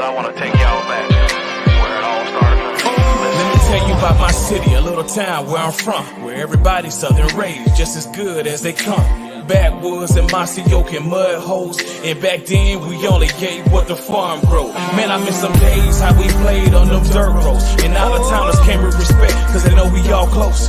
I want to take y'all back where it all started. Let me tell you about my city, a little town where I'm from, where everybody's southern raised, just as good as they come. Backwoods and mossy oak and mud holes, and back then we only gave what the farm grow. Man, I miss some days how we played on them dirt roads, and out of towners came with respect, cause they know we all close.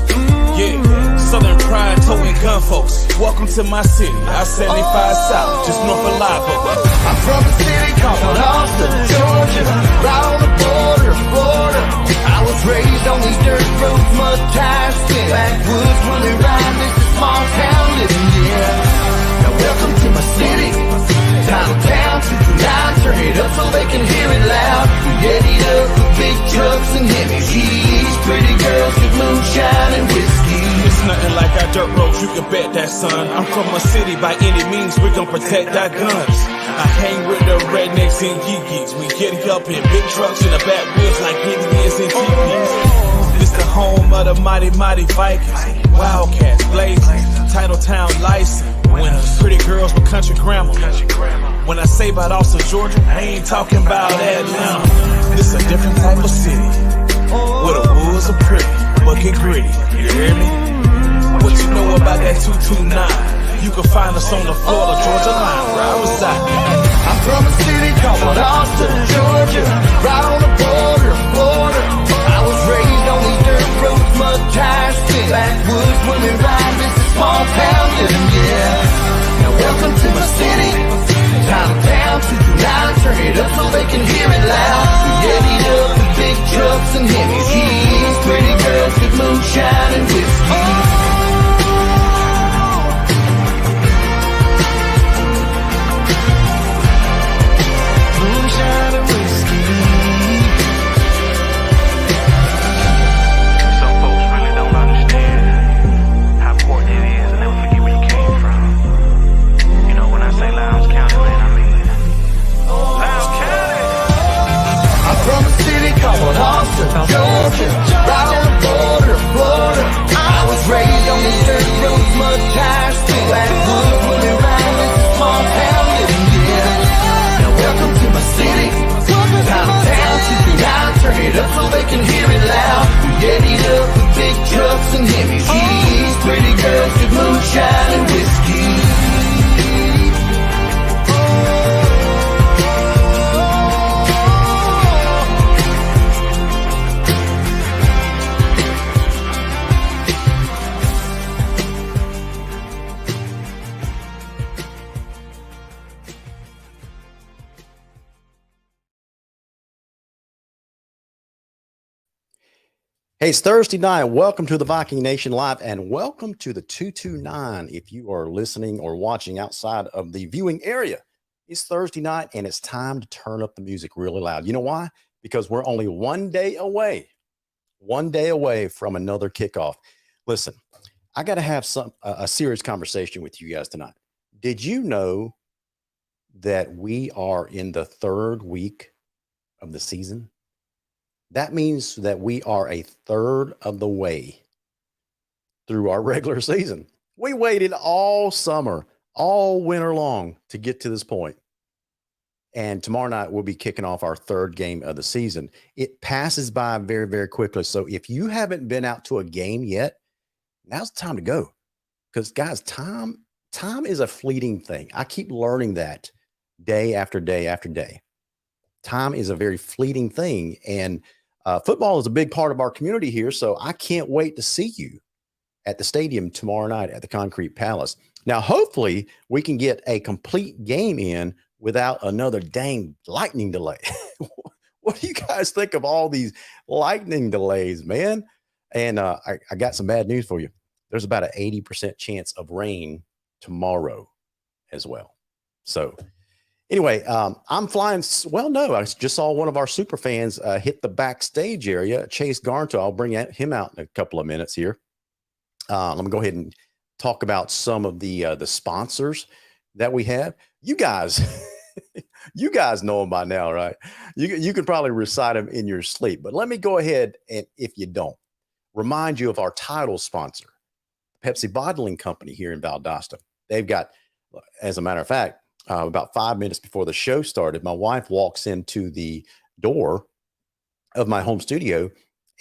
Yeah, southern pride, towing gun folks. Welcome to my city, I-75 South, just north of Live Oak. I'm from a city called Austin, Georgia, right on the border of Florida. I was raised on these dirt roads, mud tires, spin backwoods, running around this small town living, yeah. Now welcome to my city, time of town, 229, turn it up so they can hear it loud. We ready up with big trucks and heavy G's, pretty girls with moonshine and whiskey. It's nothing like our dirt roads, you can bet that, son. I'm from a city, by any means, we gon' protect our guns. I hang with the rednecks and geeks. We get up in big trucks in the backwoods like Indians and teepees. This the home of the mighty, mighty Vikings. Wildcats, blazing, title town license. Winners, pretty girls with country grammar. When I say about Austin, Georgia, I ain't talking about Atlanta. This a different type of city, where the woods are pretty, but get gritty. You hear me? What you know about that 229? You can find us on the Florida, Georgia line, where I reside. I'm from a city called Austin, Georgia, right on the border of Florida. I was raised on these dirt roads, mud tires, spin backwoods, running around this small town living, yeah. Now welcome to my city, time of town, 229, turn it up so they can hear it loud. We ready up with big trucks and heavy G's, pretty girls with moonshine and whiskey. Some folks really don't understand how important it is and never forget where you came from. You know, when I say Lowndes County, man, I mean Lowndes County. I'm from a city called Austin, Georgia, right on the border of Florida. I was raised on these dirt roads, mud tires, spin backwoods, running around this small town living, yeah. Now welcome to my city, time of town, 229, turn it up so they can hear it loud. We ready up with big trucks and heavy G's, pretty girls with moonshine and whiskey. Hey, it's Thursday night. Welcome to the Viking Nation Live and welcome to the 229. If you are listening or watching outside of the viewing area, it's Thursday night and it's time to turn up the music really loud. You know why? Because we're only one day away from another kickoff. Listen, I got to have a serious conversation with you guys tonight. Did you know that we are in the third week of the season? That means that we are a third of the way through our regular season. We waited all summer, all winter long to get to this point. And tomorrow night, we'll be kicking off our third game of the season. It passes by very, very quickly. So if you haven't been out to a game yet, now's the time to go. Because, guys, time is a fleeting thing. I keep learning that day after day after day. Time is a very fleeting thing. And football is a big part of our community here. So I can't wait to see you at the stadium tomorrow night at the Concrete Palace. Now, hopefully we can get a complete game in without another dang lightning delay. What do you guys think of all these lightning delays, man? And I got some bad news for you. There's about an 80% chance of rain tomorrow as well. So anyway, I'm flying. Well, no, I just saw one of our super fans hit the backstage area, Chase Garnto. I'll bring him out in a couple of minutes here. Let me go ahead and talk about some of the sponsors that we have. You guys, you guys know them by now, right? You can probably recite them in your sleep, but let me go ahead and, if you don't, remind you of our title sponsor, Pepsi Bottling Company here in Valdosta. They've got, as a matter of fact, about 5 minutes before the show started, my wife walks into the door of my home studio,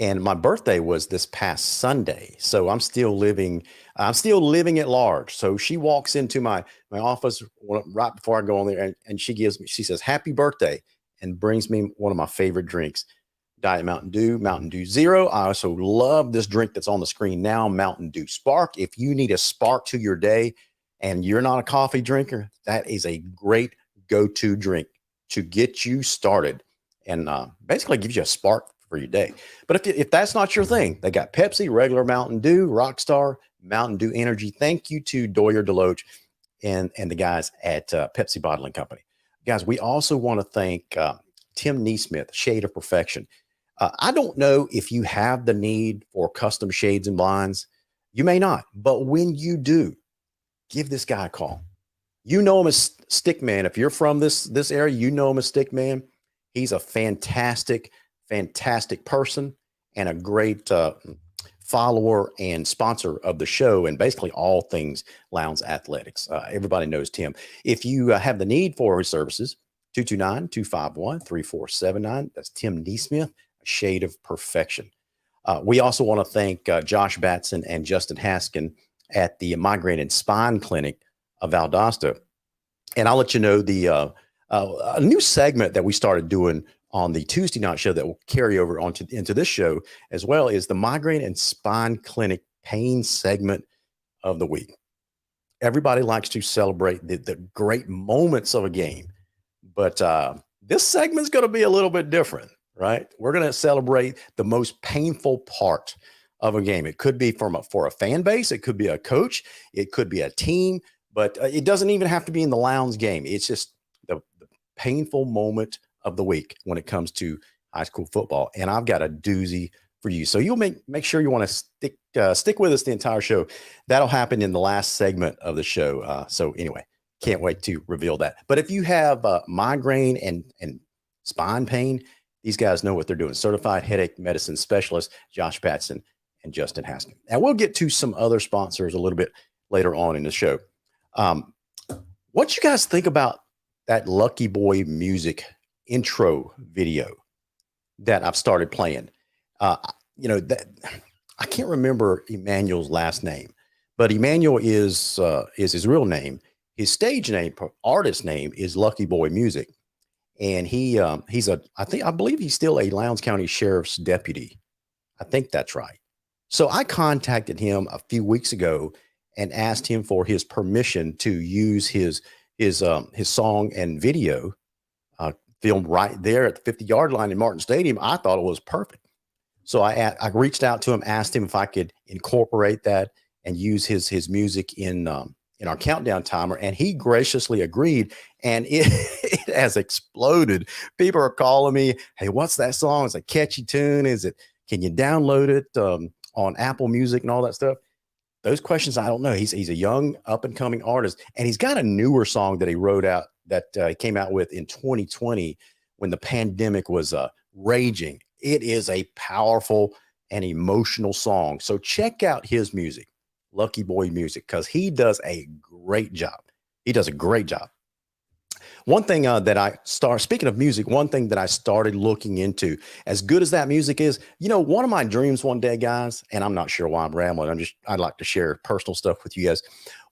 and my birthday was this past Sunday. So I'm still living at large. So she walks into my office right before I go on there, and she says, "Happy birthday," and brings me one of my favorite drinks, Diet Mountain Dew Zero. I also love this drink that's on the screen now, Mountain Dew Spark. If you need a spark to your day and you're not a coffee drinker, that is a great go-to drink to get you started, and basically gives you a spark for your day. But if that's not your thing, they got Pepsi, regular Mountain Dew, Rockstar, Mountain Dew Energy. Thank you to Doyer Deloach and the guys at Pepsi Bottling Company. Guys, we also want to thank Tim Neesmith, Shade of Perfection. I don't know if you have the need for custom shades and blinds. You may not, but when you do, give this guy a call. You know him as Stickman. If you're from this area, you know him as Stickman. He's a fantastic person and a great follower and sponsor of the show and basically all things Lowndes Athletics. Everybody knows Tim. If you have the need for his services, 229-251-3479. That's Tim Neesmith, a Shade of Perfection. We also want to thank Josh Batson and Justin Haskin at the Migraine and Spine Clinic of Valdosta. And I'll let you know a new segment that we started doing on the Tuesday night show that will carry over into this show as well is the Migraine and Spine Clinic pain segment of the week. Everybody likes to celebrate the great moments of a game, but this segment is going to be a little bit different, right? We're going to celebrate the most painful part of a game. It could be for a fan base. It could be a coach. It could be a team, but it doesn't even have to be in the Lowndes game. It's just the painful moment of the week when it comes to high school football. And I've got a doozy for you. So you'll make sure you want to stick with us the entire show. That'll happen in the last segment of the show. So anyway, can't wait to reveal that. But if you have migraine and spine pain, these guys know what they're doing. Certified headache medicine specialist, Josh Batson and Justin Haskin. And we'll get to some other sponsors a little bit later on in the show. What you guys think about that Lucky Boy music intro video that I've started playing? That I can't remember Emmanuel's last name, but Emmanuel is his real name. His stage name, artist name is Lucky Boy Music. And I believe he's still a Lowndes County Sheriff's deputy. I think that's right. So I contacted him a few weeks ago and asked him for his permission to use his song and video filmed right there at the 50-yard line in Martin Stadium. I thought it was perfect. So I reached out to him, asked him if I could incorporate that and use his music in our countdown timer, and he graciously agreed, and it has exploded. People are calling me, "Hey, what's that song? It's a catchy tune. Can you download it on Apple Music and all that stuff?" Those questions, I don't know. He's a young up-and-coming artist, and he's got a newer song that he wrote out that he came out with in 2020 when the pandemic was raging. It is a powerful and emotional song. So check out his music, Lucky Boy Music, because he does a great job. He does a great job. One thing speaking of music, one thing that I started looking into, as good as that music is, one of my dreams one day, guys, and I'm not sure why I'm rambling. I'd like to share personal stuff with you guys.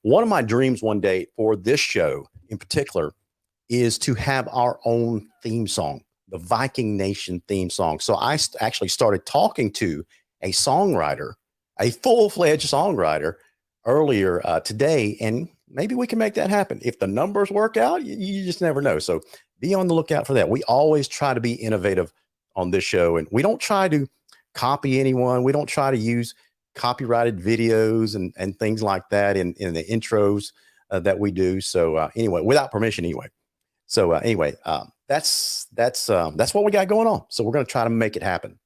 One of my dreams one day for this show in particular is to have our own theme song, the Viking Nation theme song. So I actually started talking to a songwriter, a full-fledged songwriter earlier today, and maybe we can make that happen. If the numbers work out, you just never know. So be on the lookout for that. We always try to be innovative on this show, and we don't try to copy anyone. We don't try to use copyrighted videos and things like that in the intros that we do. So anyway, without permission anyway. So that's what we got going on. So we're going to try to make it happen.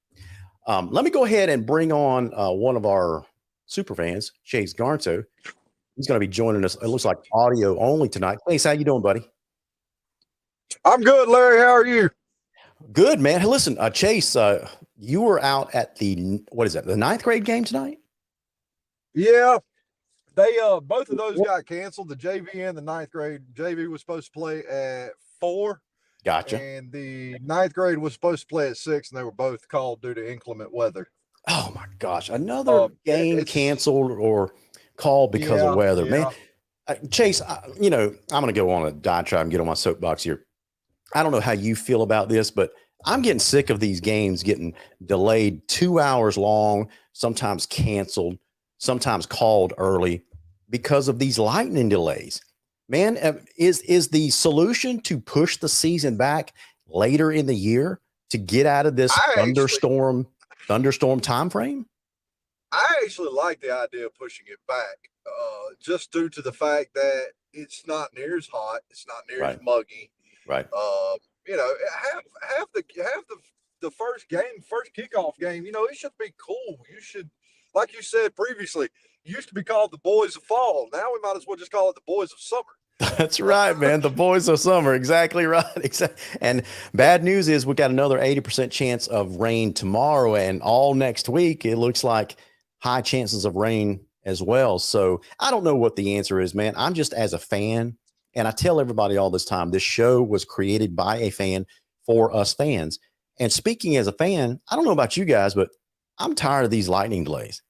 Let me go ahead and bring on one of our super fans, Chase Garnto. He's going to be joining us. It looks like audio only tonight. Chase, how you doing, buddy? I'm good, Larry. How are you? Good, man. Hey, listen, Chase, you were out at the ninth grade game tonight? Yeah. They both of those got canceled. The JV and the ninth grade. JV was supposed to play at 4. Gotcha. And the ninth grade was supposed to play at 6, and they were both called due to inclement weather. Oh my gosh, another game it's canceled or called because of weather, man. Chase, I'm going to go on a diatribe and get on my soapbox here. I don't know how you feel about this, but I'm getting sick of these games getting delayed 2 hours long, sometimes canceled, sometimes called early because of these lightning delays. Man, is the solution to push the season back later in the year to get out of this thunderstorm time frame? I actually like the idea of pushing it back, just due to the fact that it's not near as hot, it's not near as muggy. Right. Have the first kickoff game. It should be cool. You should, like you said previously, used to be called the Boys of Fall. Now we might as well just call it the Boys of Summer. That's right, man. The Boys of Summer. Exactly right. And bad news is we got another 80% chance of rain tomorrow, and all next week it looks like high chances of rain as well. So I don't know what the answer is, man. I'm just, as a fan, and I tell everybody all this time, this show was created by a fan for us fans. And speaking as a fan, I don't know about you guys, but I'm tired of these lightning delays.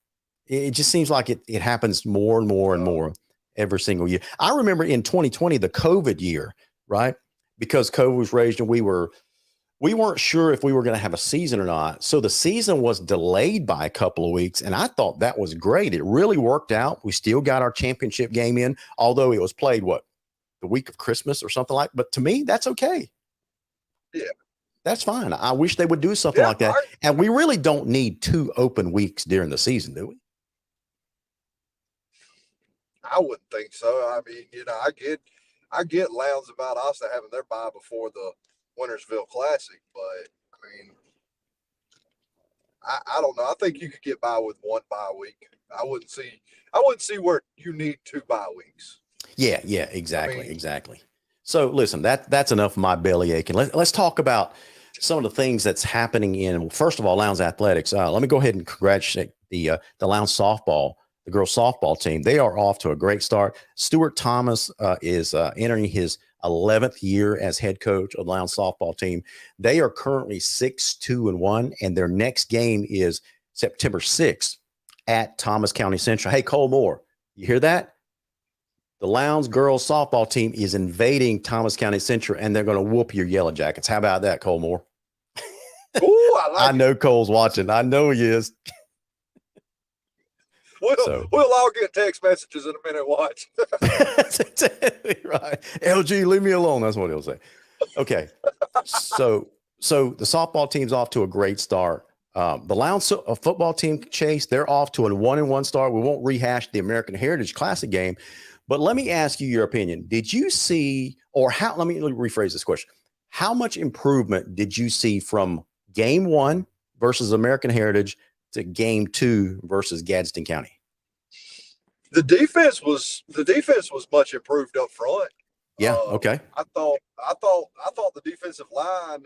It just seems like it happens more and more and more every single year. I remember in 2020, the COVID year, right? Because COVID was raging, we weren't sure if we were going to have a season or not. So the season was delayed by a couple of weeks, and I thought that was great. It really worked out. We still got our championship game in, although it was played, the week of Christmas or something like that. But to me, that's okay. Yeah. That's fine. I wish they would do something like that. And we really don't need 2 open weeks during the season, do we? I wouldn't think so. I mean, I get Lowndes about us having their bye before the Wintersville Classic, but I mean, I don't know. I think you could get by with 1 bye week. I wouldn't see where you need 2 bye weeks. Yeah, exactly, exactly. So listen, that's enough of my belly aching. Let's talk about some of the things that's happening in, first of all, Lowndes Athletics. Let me go ahead and congratulate the Lowndes softball, the girls softball team. They are off to a great start. Stuart Thomas is entering his 11th year as head coach of the Lowndes softball team. They are currently 6-2-1, and their next game is September 6th at Thomas County Central. Hey, Cole Moore, you hear that? The Lowndes girls softball team is invading Thomas County Central, and they're going to whoop your Yellow Jackets. How about that, Cole Moore? Ooh, I know Cole's watching. I know he is. We'll all get text messages in a minute. Watch. Right. LG, leave me alone. That's what he'll say. Okay. So the softball team's off to a great start. The Lowndes football team, Chase, they're off to a 1-1 start. We won't rehash the American Heritage Classic game, but let me ask you your opinion. Did you see, let me rephrase this question. How much improvement did you see from game 1 versus American Heritage to game 2 versus Gadsden County? The defense was much improved up front. Yeah. Okay. I thought the defensive line,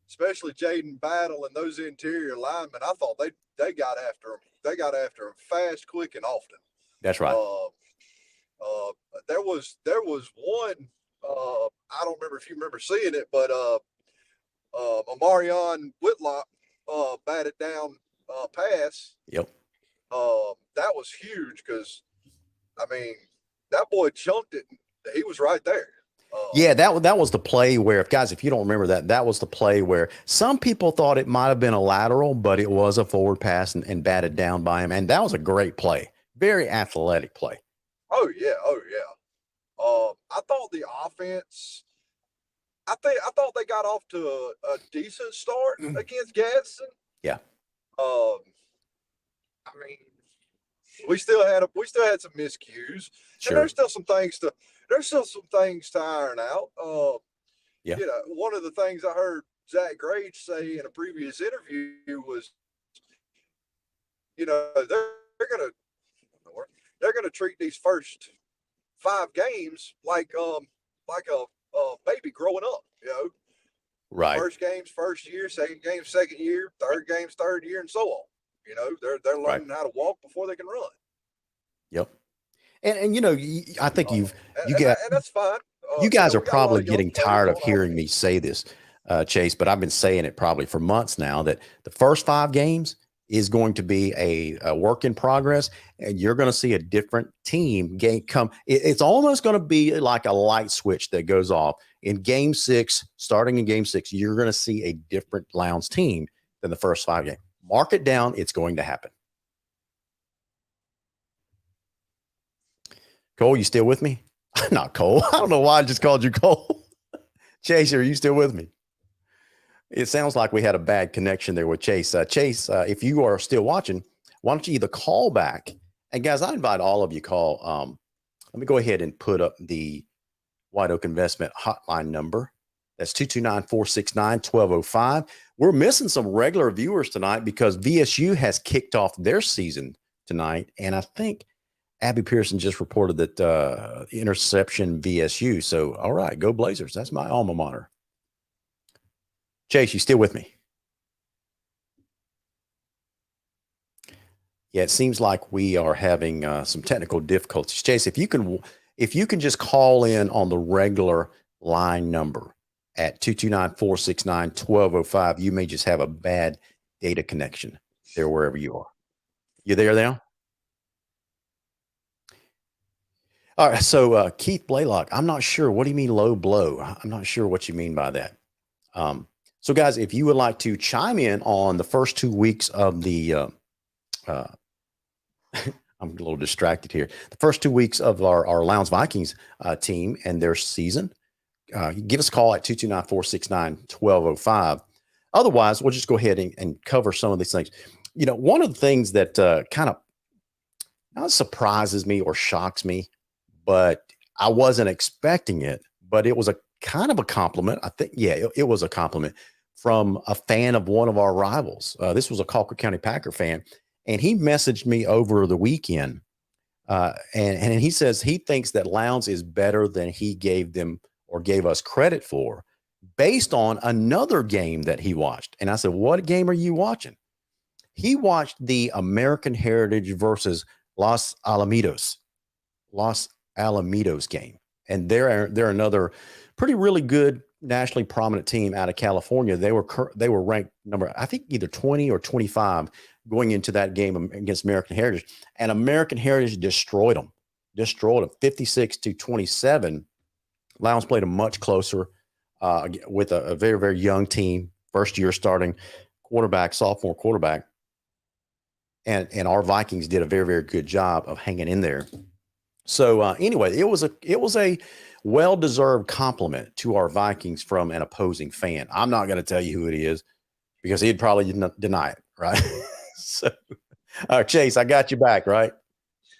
especially Jaden Battle and those interior linemen, I thought they got after him. They got after him fast, quick, and often. That's right. There was one. I don't remember if you remember seeing it, but Amarion Whitlock batted down pass. Yep. That was huge because, I mean, that boy jumped it. He was right there. Yeah, that was the play where, if you don't remember that was the play where some people thought it might have been a lateral, but it was a forward pass and batted down by him. And that was a great play. Very athletic play. Oh, yeah. I thought the offense, I thought they got off to a decent start against Gadsden. Yeah. I mean, we still had some miscues. Sure. And there's still some things to iron out. Yeah. One of the things I heard Zach Grage say in a previous interview was, they're gonna treat these first 5 games like a baby growing up. Right. First game's first year, second game's second year, third game's third year, and so on. They're learning how to walk before they can run. Yep. And you know, I think you and got, that's fine. you guys are we got a lot probably of young getting players tired on of hearing me say this, Chase, but I've been saying it probably for months now that the first 5 games is going to be a work in progress, and you're going to see a different team come. It's almost going to be like a light switch that goes off in game 6. Starting in game 6, you're going to see a different Lowndes team than the first 5 games. Mark it down. It's going to happen. Cole, you still with me? Not Cole. I don't know why I just called you Cole. Chase, are you still with me? It sounds like we had a bad connection there with Chase. Chase, if you are still watching, why don't you either call back? And guys, I invite all of you call. Let me go ahead and put up the White Oak Investment hotline number. That's 229-469-1205. We're missing some regular viewers tonight because VSU has kicked off their season tonight. And I think Abby Pearson just reported that interception VSU. So, all right, go Blazers. That's my alma mater. Chase, you still with me? Yeah, it seems like we are having some technical difficulties. Chase, if you can just call in on the regular line number at 229-469-1205, you may just have a bad data connection there wherever you are. You there now? All right, so Keith Blaylock, I'm not sure. What do you mean low blow? I'm not sure what you mean by that. So, guys, if you would like to chime in on the first 2 weeks of the I'm a little distracted here. The first 2 weeks of our Lowndes Vikings team and their season, give us a call at 229-469-1205. Otherwise, we'll just go ahead and cover some of these things. You know, one of the things that kind of not surprises me or shocks me, but I wasn't expecting it, but it was a kind of a compliment. I think, yeah, it was a compliment from a fan of one of our rivals. This was a Colquitt County Packer fan, and he messaged me over the weekend, and he says he thinks that Lowndes is better than he gave them or gave us credit for based on another game that he watched. And I said, what game are you watching? He watched the American Heritage versus Los Alamitos game. And they're another pretty really good nationally prominent team out of California. They were ranked number, I think, either 20 or 25 going into that game against American Heritage, and American Heritage destroyed them 56-27. Lowndes played a much closer with a very, very young team, first year starting sophomore quarterback. And our Vikings did a very, very good job of hanging in there. So anyway, it was a well-deserved compliment to our Vikings from an opposing fan. I'm not going to tell you who it is because he'd probably deny it, right? So, Chase, I got you back, right?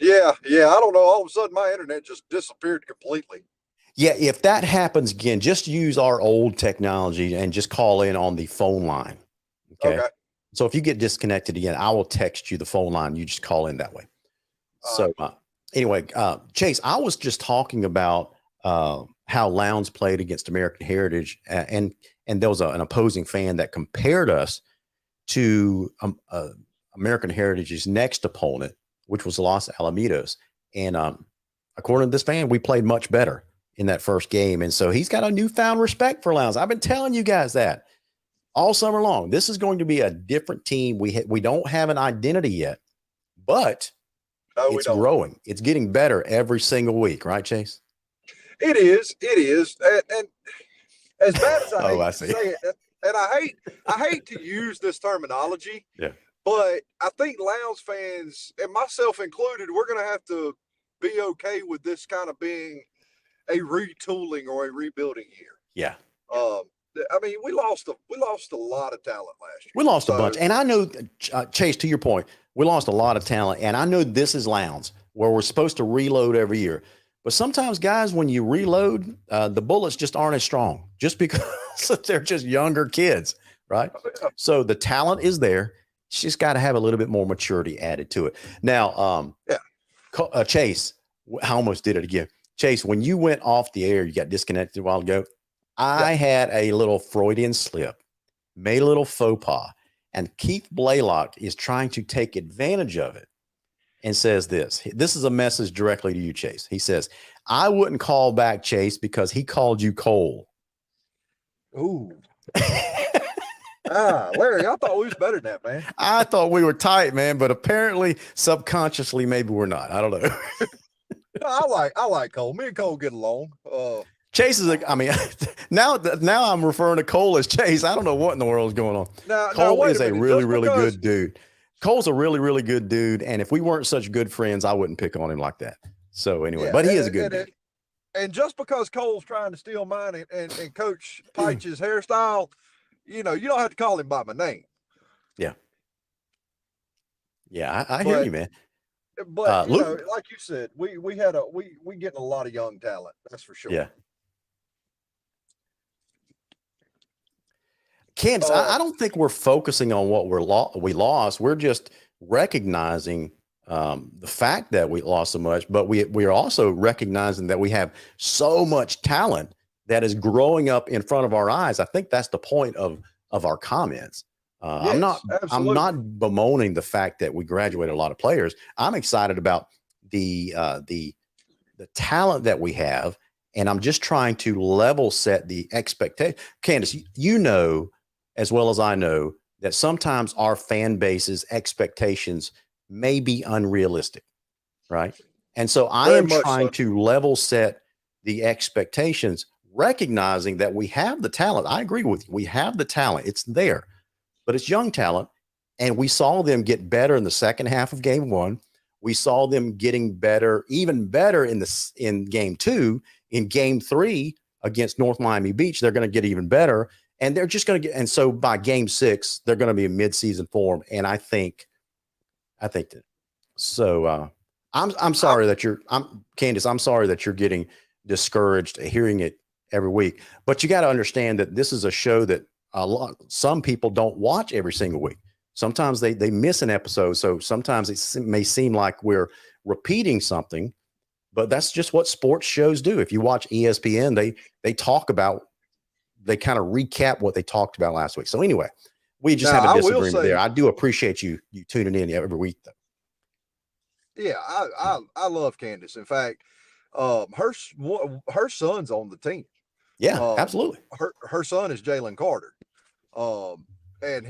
Yeah. I don't know. All of a sudden, my internet just disappeared completely. Yeah, if that happens again, just use our old technology and just call in on the phone line. Okay. So if you get disconnected again, I will text you the phone line. You just call in that way. So anyway, Chase, I was just talking about how Lowndes played against American Heritage, and there was an opposing fan that compared us to American Heritage's next opponent, which was Los Alamitos. And according to this fan, we played much better in that first game. And so he's got a newfound respect for Lowndes. I've been telling you guys that all summer long. This is going to be a different team. We don't have an identity yet, but it's growing. It's getting better every single week, right, Chase? It is. And as bad as I see. say it, and I hate to use this terminology, yeah, but I think Lowndes fans, and myself included, we're going to have to be okay with this kind of being a retooling or a rebuilding year. Yeah. I mean, we lost a lot of talent last year. We lost a bunch. And I know, Chase, to your point, we lost a lot of talent. And I know this is Lowndes, where we're supposed to reload every year. But sometimes, guys, when you reload, the bullets just aren't as strong just because they're just younger kids, right? So the talent is there. It's just got to have a little bit more maturity added to it. Now, Chase, I almost did it again. Chase, when you went off the air, you got disconnected a while ago. I had a little Freudian slip, made a little faux pas, and Keith Blaylock is trying to take advantage of it. and says this. This is a message directly to you, Chase. He says, I wouldn't call back Chase because he called you Cole. Ooh. Larry, I thought we was better than that, man. I thought we were tight, man, but apparently subconsciously maybe we're not. I don't know. No, I like Cole. Me and Cole get along. Chase is now I'm referring to Cole as Chase. I don't know what in the world is going on. Cole is a really, really good dude. Cole's a really, really good dude. And if we weren't such good friends, I wouldn't pick on him like that. So anyway, but he is a good dude. And just because Cole's trying to steal mine and Coach Peitch's hairstyle, you don't have to call him by my name. Yeah. Yeah, I hear you, man. But like you said, we getting a lot of young talent. That's for sure. Yeah. Candace, I don't think we're focusing on what we lost. We're just recognizing the fact that we lost so much, but we are also recognizing that we have so much talent that is growing up in front of our eyes. I think that's the point of our comments. Yes, I'm not bemoaning the fact that we graduated a lot of players. I'm excited about the talent that we have, and I'm just trying to level set the expectation. Candace, you know as well as I know that sometimes our fan base's expectations may be unrealistic, right? And so I am trying to level set the expectations, recognizing that we have the talent. I agree with you. We have the talent. It's there, but it's young talent. And we saw them get better in the second half of game one. We saw them getting better, even better in game two. In game three against North Miami Beach, they're going to get even better. And they're just going to get, and so by game six, they're going to be in mid-season form. And I think that. So I'm sorry that Candace, I'm sorry that you're getting discouraged hearing it every week. But you got to understand that this is a show that some people don't watch every single week. Sometimes they miss an episode. So sometimes it may seem like we're repeating something, but that's just what sports shows do. If you watch ESPN, they kind of recap what they talked about last week. So anyway, we just have a disagreement there. I do appreciate you tuning in every week, though. Yeah, I love Candace. In fact, her son's on the team. Yeah, absolutely. Her son is Jalen Carter. And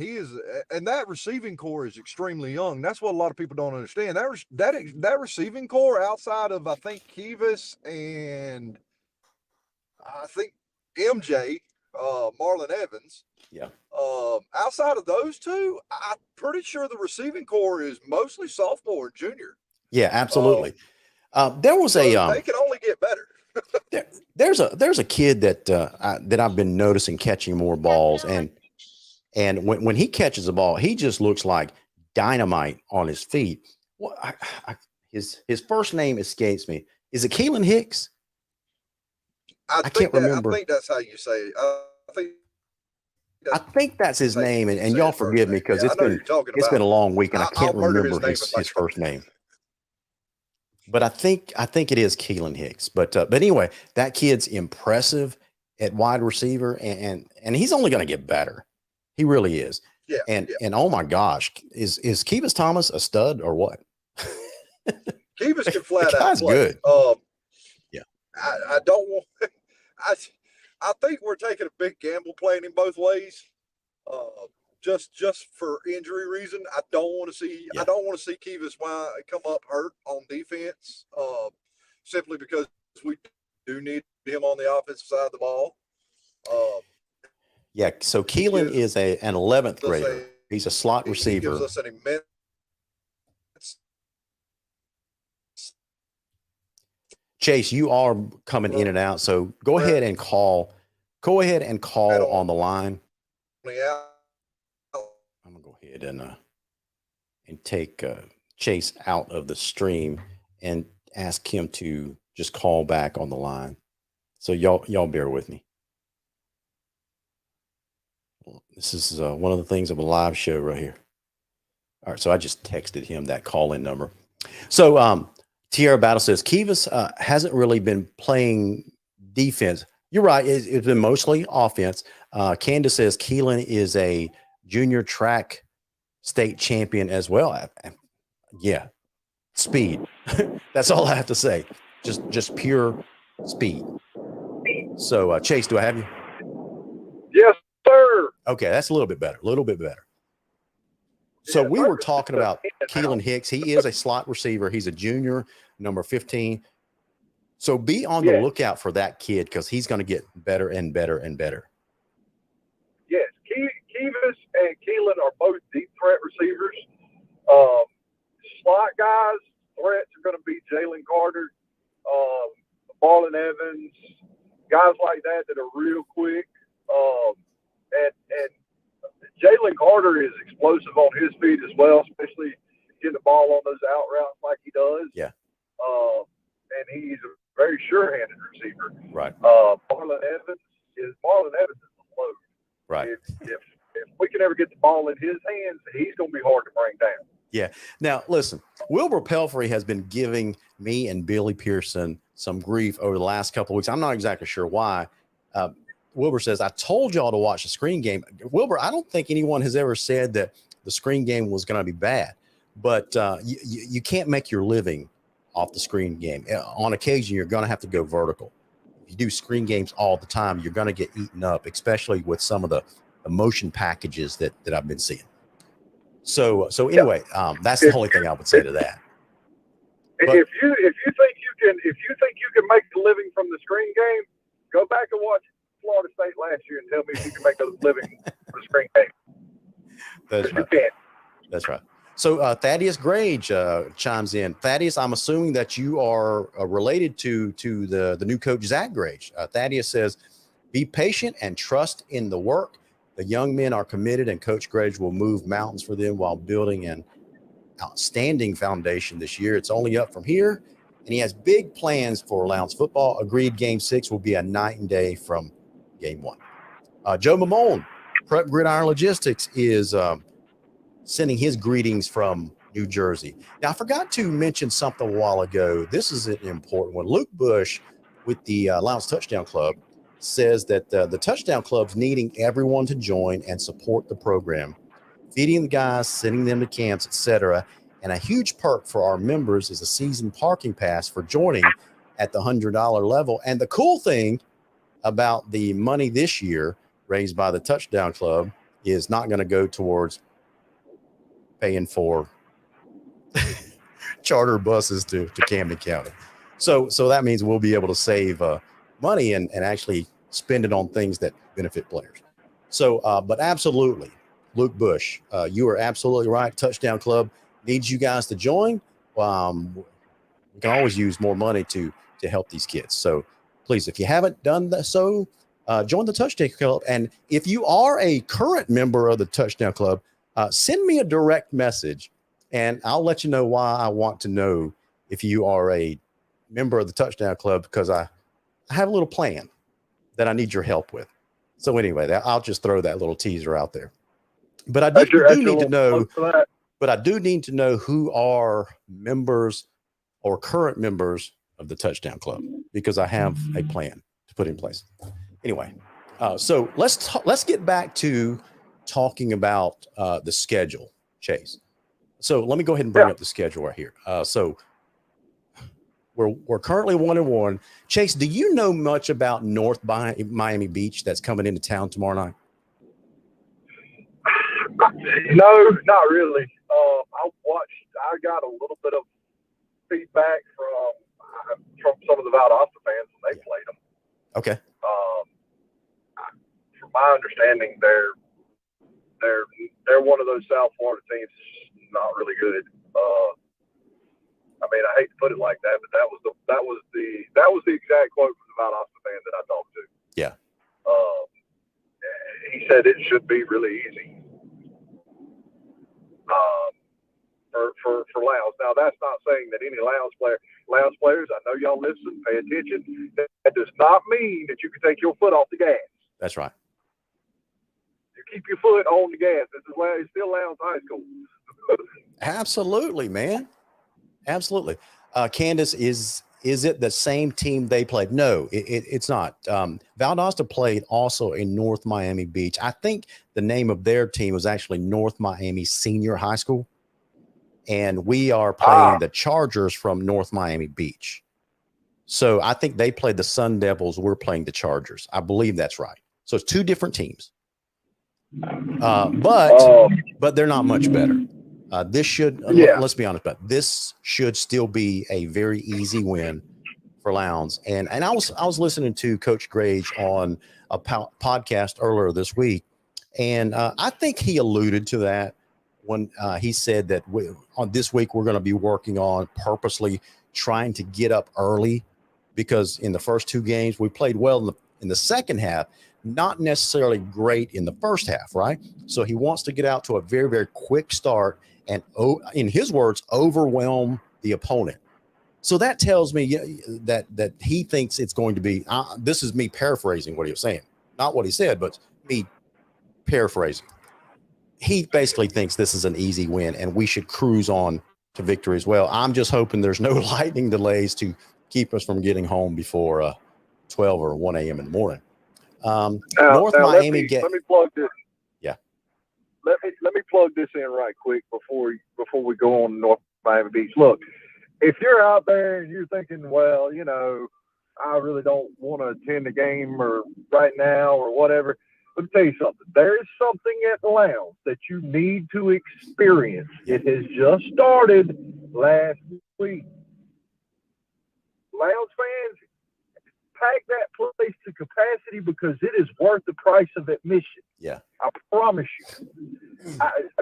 and that receiving core is extremely young. That's what a lot of people don't understand. That receiving core outside of, I think, Kivas and I think MJ, Marlon Evans. Yeah. Outside of those two, I'm pretty sure the receiving core is mostly sophomore and junior. Yeah, absolutely. There was they can only get better. There's a kid that I've been noticing catching more balls, and when he catches a ball, he just looks like dynamite on his feet. Well, his first name escapes me. Is it Keelan Hicks? I can't remember. I think that's how you say it. I think that's his name, and y'all forgive me because it's been a long week, and I can't remember his first name. But I think it is Keelan Hicks. But anyway, that kid's impressive at wide receiver, and he's only going to get better. He really is. Yeah. And oh my gosh, is Kivas Thomas a stud or what? Kivas can flat out play. Good. Yeah. I don't want. I think we're taking a big gamble playing him both ways. Just for injury reason, I don't want to see Kivas come up hurt on defense. Simply because we do need him on the offensive side of the ball. Yeah, so Keelan is an 11th grader. He's a slot receiver. He gives us an immense. Chase, you are coming in and out, so go ahead and call. Go ahead and call on the line. I'm gonna go ahead and take Chase out of the stream and ask him to just call back on the line. So y'all bear with me. This is one of the things of a live show right here. All right, so I just texted him that call-in number. So Tierra Battle says Kivas hasn't really been playing defense. You're right. It's been mostly offense. Candace says Keelan is a junior track state champion as well. Yeah, speed. That's all I have to say. Just pure speed. So, Chase, do I have you? Yes, sir. Okay, that's a little bit better. A little bit better. So Yeah, we were talking about now. Keelan Hicks. He is a slot receiver. He's a junior, number 15. So be on the Yes. lookout for that kid because he's going to get better and better and better. Yes, Kivas and Keelan are both deep threat receivers. Slot guys, threats are going to be Jalen Carter, Marlon Evans, guys like that are real quick. And Jalen Carter is explosive on his feet as well, especially getting the ball on those out routes like he does. Yeah. And he's a very sure-handed receiver. Right. Marlon Evans is a load. Right. If we can ever get the ball in his hands, he's going to be hard to bring down. Yeah. Now, listen, Wilbur Pelfrey has been giving me and Billy Pearson some grief over the last couple of weeks. I'm not exactly sure why. Wilbur says, I told y'all to watch the screen game. Wilbur, I don't think anyone has ever said that the screen game was going to be bad, but you can't make your living off the screen game. On occasion, you're going to have to go vertical. If you do screen games all the time, you're going to get eaten up, especially with some of the motion packages that I've been seeing. So anyway, that's the only thing I would say to that. But, if you think you can make a living from the screen game, go back and watch Florida State last year and tell me if you can make a living from the screen game. That's right. You can. That's right. So Thaddeus Grage chimes in. Thaddeus, I'm assuming that you are related to the new coach, Zach Grage. Thaddeus says, be patient and trust in the work. The young men are committed, and Coach Grage will move mountains for them while building an outstanding foundation this year. It's only up from here, and he has big plans for Lowndes football. Agreed, Game 6 will be a night and day from Game 1. Joe Mamone, Prep Gridiron Logistics, is sending his greetings from New Jersey. Now, I forgot to mention something a while ago. This is an important one. Luke Bush with the Lowndes Touchdown Club says that the Touchdown Club's needing everyone to join and support the program, feeding the guys, sending them to camps, etc. And a huge perk for our members is a season parking pass for joining at the $100 level. And the cool thing about the money this year raised by the Touchdown Club is not going to go towards paying for charter buses to Camden County. So that means we'll be able to save money and actually spend it on things that benefit players. So, but absolutely, Luke Bush, you are absolutely right. Touchdown Club needs you guys to join. We can always use more money to help these kids. So please, if you haven't done so, join the Touchdown Club. And if you are a current member of the Touchdown Club, send me a direct message and I'll let you know why I want to know if you are a member of the Touchdown Club, because I have a little plan that I need your help with. So anyway, I'll just throw that little teaser out there. But I do need to know, but I do need to know who are members or current members of the Touchdown Club, because I have a plan to put in place. Anyway, so let's get back to talking about the schedule, Chase. So let me go ahead and bring up the schedule right here. So we're currently 1-1. Chase, do you know much about North Miami Beach that's coming into town tomorrow night? No, not really. I got a little bit of feedback from some of the Valdosta fans when they played them. Okay. From my understanding, they're one of those South Florida teams not really good. I mean, I hate to put it like that, but that was the exact quote from the Valdosta fan that I talked to. Yeah. He said it should be really easy for Lowndes. Now, that's not saying that any Lowndes players, I know y'all listen, pay attention. That does not mean that you can take your foot off the gas. That's right. You keep your foot on the gas. It's still Lowndes High School. Absolutely, man. Absolutely. Candace, is it the same team they played? No, it's not. Valdosta played also in North Miami Beach. I think the name of their team was actually North Miami Senior High School. and we are playing the Chargers from North Miami Beach. So I think they played the Sun Devils. We're playing the Chargers. I believe that's right. So it's two different teams. But they're not much better. This should, let's be honest, but this should still be a very easy win for Lowndes. And I was listening to Coach Grage on a podcast earlier this week, and I think he alluded to that when he said that on this week we're going to be working on purposely trying to get up early, because in the first two games we played well in the second half, not necessarily great in the first half, right? So he wants to get out to a very, very quick start and, in his words, overwhelm the opponent. So that tells me that he thinks it's going to be, this is me paraphrasing what he was saying, not what he said, but me paraphrasing. He basically thinks this is an easy win and we should cruise on to victory as well. I'm just hoping there's no lightning delays to keep us from getting home before 12 or 1 a.m. in the morning. North Miami. Let me plug this. Yeah. Let me plug this in right quick before we go on North Miami Beach. Look, if you're out there and you're thinking, well, I really don't want to attend the game or right now or whatever, let me tell you something. There is something at the Lowndes that you need to experience. It has just started last week. Lowndes fans, pack that place to capacity because it is worth the price of admission. Yeah, I promise you.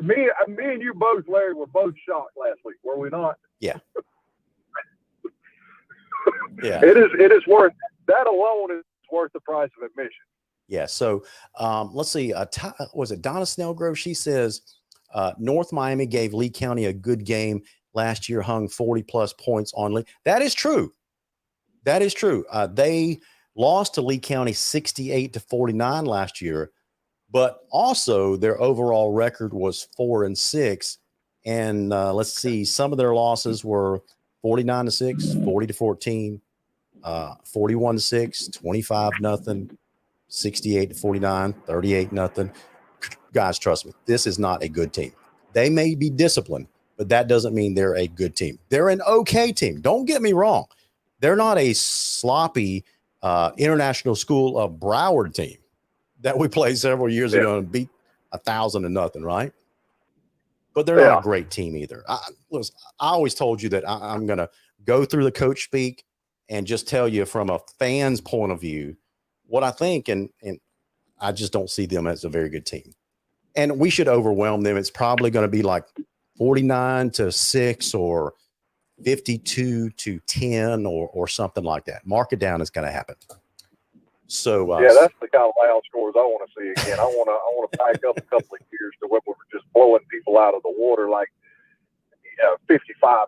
Me and you both, Larry, were both shocked last week, were we not? Yeah. Yeah. It is worth that alone is worth the price of admission. Yeah. So let's see. Was it Donna Snellgrove? She says North Miami gave Lee County a good game last year, hung 40+ points on Lee. That is true. That is true. They lost to Lee County 68-49 last year, but also their overall record was 4-6. And let's see, some of their losses were 49-6, 40-14, 41-6, 25-0, 68-49, 38-0. Guys, trust me, this is not a good team. They may be disciplined, but that doesn't mean they're a good team. They're an okay team. Don't get me wrong. They're not a sloppy International School of Broward team that we played several years ago and beat 1,000-0, right? But they're not a great team either. I always told you that I'm going to go through the coach speak and just tell you from a fan's point of view what I think, and I just don't see them as a very good team. And we should overwhelm them. It's probably going to be like 49-6 or 52-10 or something like that. Mark it down. It's going to happen. So that's the kind of loud scores I want to see again. I want to back up a couple of years to when we were just blowing people out of the water, like 55-7.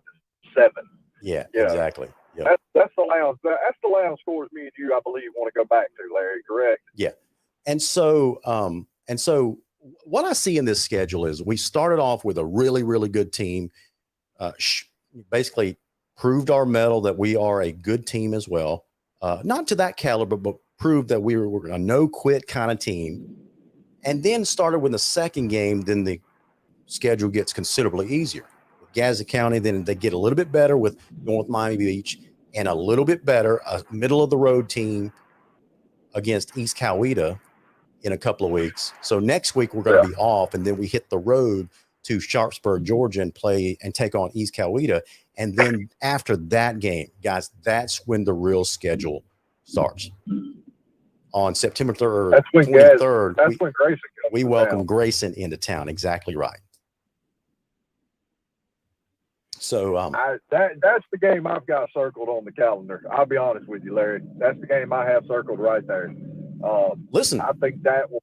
Yeah, exactly. Yep. That's the Lowndes. That's the Lowndes scores me and you, I believe, want to go back to, Larry. Correct? Yeah. And so what I see in this schedule is we started off with a really, really good team. Basically proved our mettle that we are a good team as well. Not to that caliber, but proved that we were a no-quit kind of team. And then started with the second game, then the schedule gets considerably easier. With Gadsden County, then they get a little bit better with North Miami Beach, and a little bit better, a middle-of-the-road team against East Coweta in a couple of weeks. So next week we're going to be off, and then we hit the road to Sharpsburg, Georgia, and play and take on East Coweta. And then after that game, guys, that's when the real schedule starts. On September 3rd, that's when 23rd, when Grayson comes we welcome Grayson into town. Exactly right. So that's the game I've got circled on the calendar. I'll be honest with you, Larry. That's the game I have circled right there. Listen, I think that will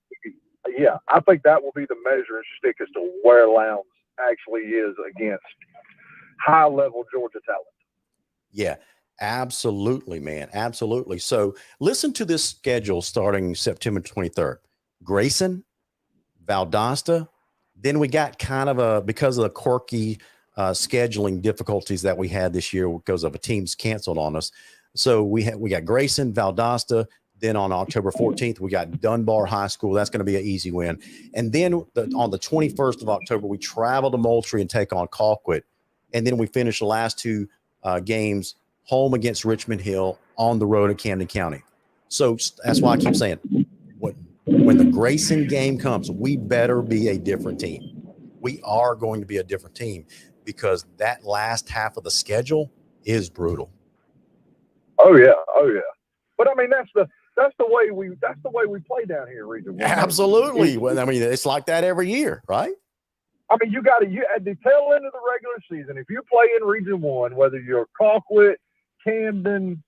be the measuring stick as to where Lowndes actually is against high-level Georgia talent. Yeah, absolutely, man. Absolutely. So listen to this schedule starting September 23rd. Grayson, Valdosta. Then we got kind of because of the quirky scheduling difficulties that we had this year because of a team's canceled on us. So we got Grayson, Valdosta. Then on October 14th, we got Dunbar High School. That's going to be an easy win. And then on the 21st of October, we travel to Moultrie and take on Colquitt. And then we finished the last two games home against Richmond Hill, on the road at Camden County. So that's why I keep saying, when the Grayson game comes, we better be a different team. We are going to be a different team because that last half of the schedule is brutal. Oh yeah. But I mean, that's the way we play down here in Region 1. Absolutely. Well, I mean, it's like that every year, right? I mean, you at the tail end of the regular season, if you play in Region 1, whether you're Colquitt, Camden,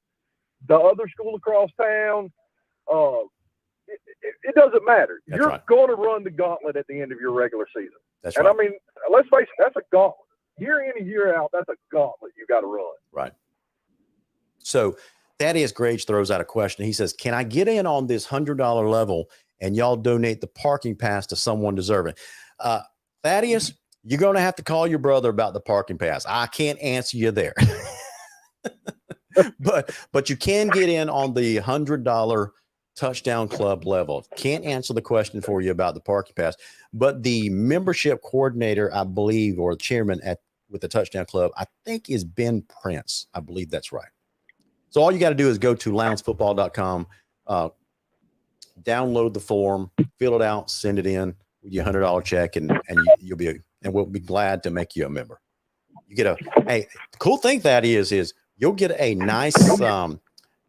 the other school across town, it doesn't matter. That's You're right. going to run the gauntlet at the end of your regular season. That's and right. I mean, let's face it, that's a gauntlet. Year in and year out, that's a gauntlet you got to run. Right. So Thaddeus Grage throws out a question. He says, can I get in on this $100 level and y'all donate the parking pass to someone deserving? Thaddeus, you're going to have to call your brother about the parking pass. I can't answer you there. but you can get in on the $100 touchdown club level. Can't answer the question for you about the parking pass, but the membership coordinator, I believe, or chairman with the touchdown club, I think is Ben Prince. I believe that's right. So all you got to do is go to lowndesfootball.com, download the form, fill it out, send it in with your $100 check, and we'll be glad to make you a member. You get the cool thing that is you'll get a nice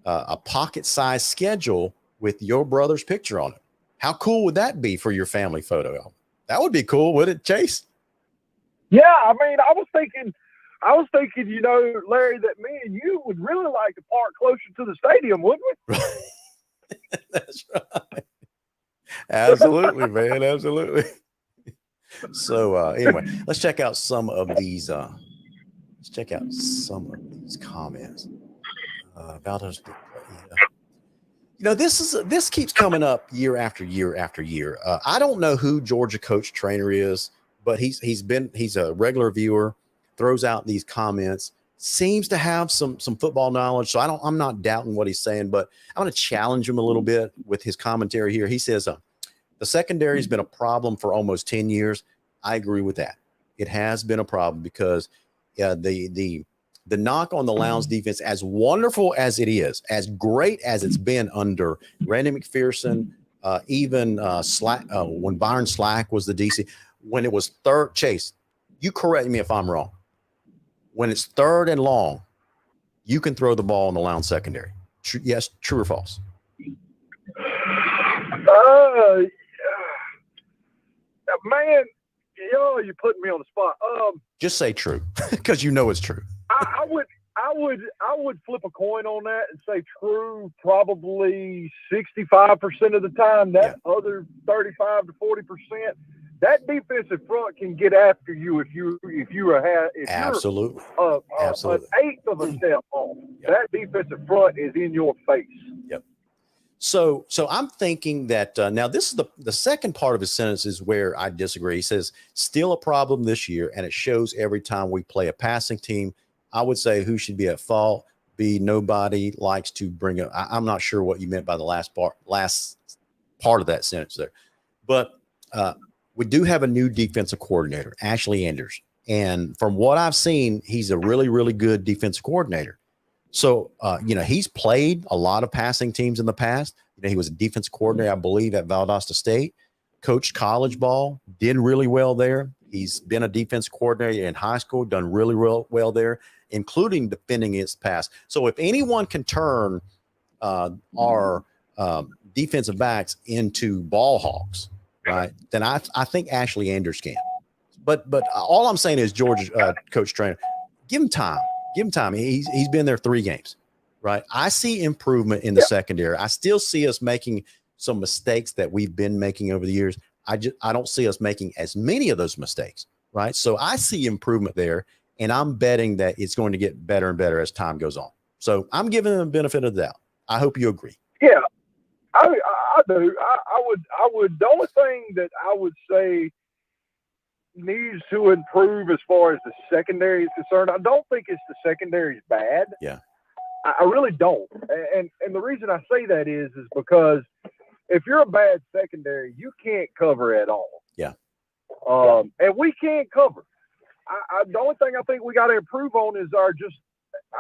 a pocket-sized schedule with your brother's picture on it. How cool would that be for your family photo album? That would be cool, would it, Chase? Yeah, I mean, I was thinking, Larry, that me and you would really like to park closer to the stadium, wouldn't we? That's right. Absolutely, man. Absolutely. So anyway, let's check out some of these. Comments. This keeps coming up year after year after year. I don't know who Georgia coach trainer is, but he's a regular viewer, throws out these comments, seems to have some football knowledge. So I'm not doubting what he's saying, but I'm going to challenge him a little bit with his commentary here. He says, the secondary has been a problem for almost 10 years. I agree with that. It has been a problem because the knock on the Lowndes defense, as wonderful as it is, as great as it's been under Randy McPherson, even Slack, when Byron Slack was the DC, when it was third, Chase, you correct me if I'm wrong. When it's third and long, you can throw the ball in the Lowndes secondary. Yes, true or false? Man, you're putting me on the spot. Just say true, because you know it's true. I would flip a coin on that and say true probably 65% of the time. That other 35 to 40%, that defensive front can get after you if you're Absolutely. Absolutely. An eighth of a step off. Yep. That defensive front is in your face. Yep. So I'm thinking that now this is the second part of his sentence is where I disagree. He says, still a problem this year, and it shows every time we play a passing team. I would say who should be at fault. B, nobody likes to bring up. I'm not sure what you meant by the last part of that sentence there. But we do have a new defensive coordinator, Ashley Anders. And from what I've seen, he's a really, really good defensive coordinator. So, he's played a lot of passing teams in the past. He was a defensive coordinator, I believe, at Valdosta State, coached college ball, did really well there. He's been a defense coordinator in high school, done really well there, including defending his pass. So if anyone can turn our defensive backs into ball hawks, right, then I think Ashley Anders can. But all I'm saying is Georgia coach trainer, give him time. Give him time. He's been there 3 games, right? I see improvement in the secondary. I still see us making some mistakes that we've been making over the years. I don't see us making as many of those mistakes, right? So I see improvement there, and I'm betting that it's going to get better and better as time goes on. So I'm giving them the benefit of the doubt. I hope you agree. Yeah, I do. I would. The only thing that I would say needs to improve as far as the secondary is concerned, I don't think it's the secondary is bad. Yeah. I really don't. And the reason I say that is because if you're a bad secondary, you can't cover at all. Yeah. And we can't cover. the only thing I think we got to improve on is our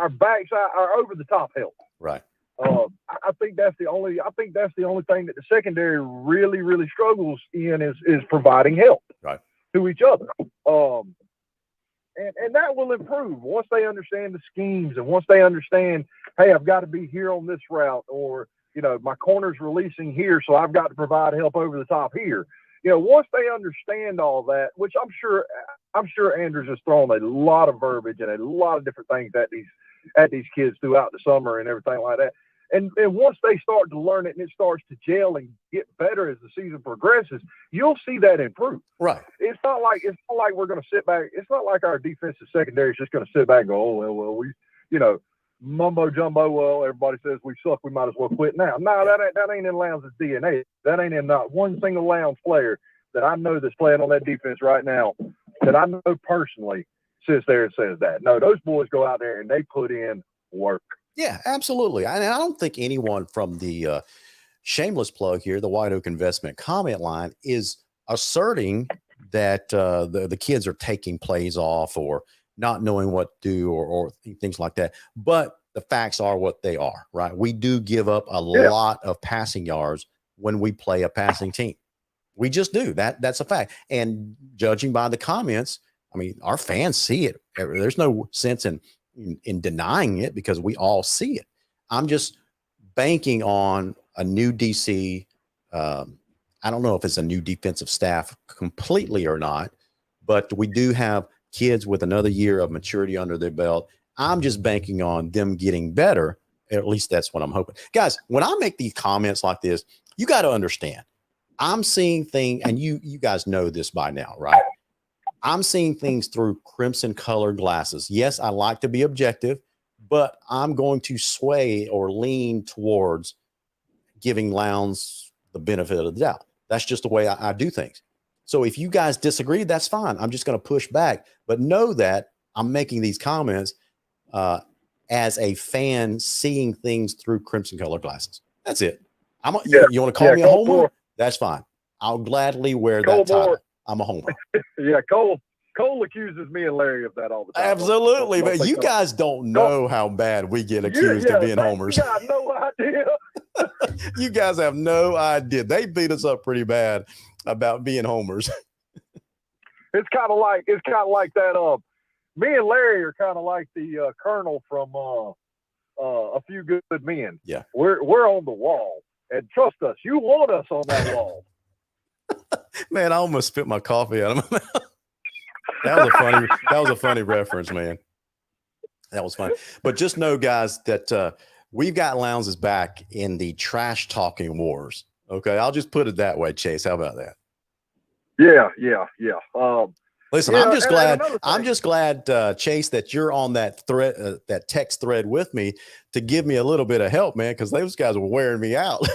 backside, our over the top help. Right. I think that's the only thing that the secondary really, really struggles in is providing help to each other. And that will improve once they understand the schemes and once they understand, hey, I've got to be here on this route, or, my corner's releasing here, so I've got to provide help over the top here. Once they understand all that, which I'm sure Andrews has thrown a lot of verbiage and a lot of different things at these kids throughout the summer and everything like that. And once they start to learn it and it starts to gel and get better as the season progresses, you'll see that improve. Right. It's not like we're going to sit back. It's not like our defensive secondary is just going to sit back and go, oh, well, we, mumbo jumbo. Well, everybody says we suck. We might as well quit now. No, that ain't in Lowndes' DNA. That ain't in not one single Lowndes player that I know that's playing on that defense right now that I know personally sits there and says that. No, those boys go out there and they put in work. Yeah, absolutely. I don't think anyone from the shameless plug here, the White Oak Investment comment line, is asserting that the kids are taking plays off or not knowing what to do or things like that. But the facts are what they are, right? We do give up a lot of passing yards when we play a passing team. We just do. That's a fact. And judging by the comments, I mean, our fans see it. There's no sense in denying it because we all see it. I'm just banking on a new DC. I don't know if it's a new defensive staff completely or not, but we do have kids with another year of maturity under their belt. I'm just banking on them getting better. At least that's what I'm hoping. Guys, when I make these comments like this, you got to understand, I'm seeing things, and you guys know this by now, right? I'm seeing things through crimson colored glasses. Yes, I like to be objective, but I'm going to sway or lean towards giving Lowndes the benefit of the doubt. That's just the way I do things. So if you guys disagree, that's fine. I'm just going to push back, but know that I'm making these comments as a fan seeing things through crimson colored glasses. That's it. You want to call me a homer? Moore. That's fine. I'll gladly wear that title. Moore. I'm a homer. Yeah, Cole accuses me and Larry of that all the time. Absolutely, but you guys don't know how bad we get accused of being homers. You got no idea. You guys have no idea. They beat us up pretty bad about being homers. It's kind of like that. Me and Larry are kind of like the colonel from A Few Good Men. Yeah, we're on the wall, and trust us, you want us on that wall. Man, I almost spit my coffee out of my mouth. That was a funny reference, man. That was funny. But just know, guys, that we've got Lowndes' back in the trash talking wars. Okay, I'll just put it that way, Chase. How about that? Yeah. Listen, I'm just glad, Chase, that you're on that thread, that text thread with me to give me a little bit of help, man, because those guys were wearing me out.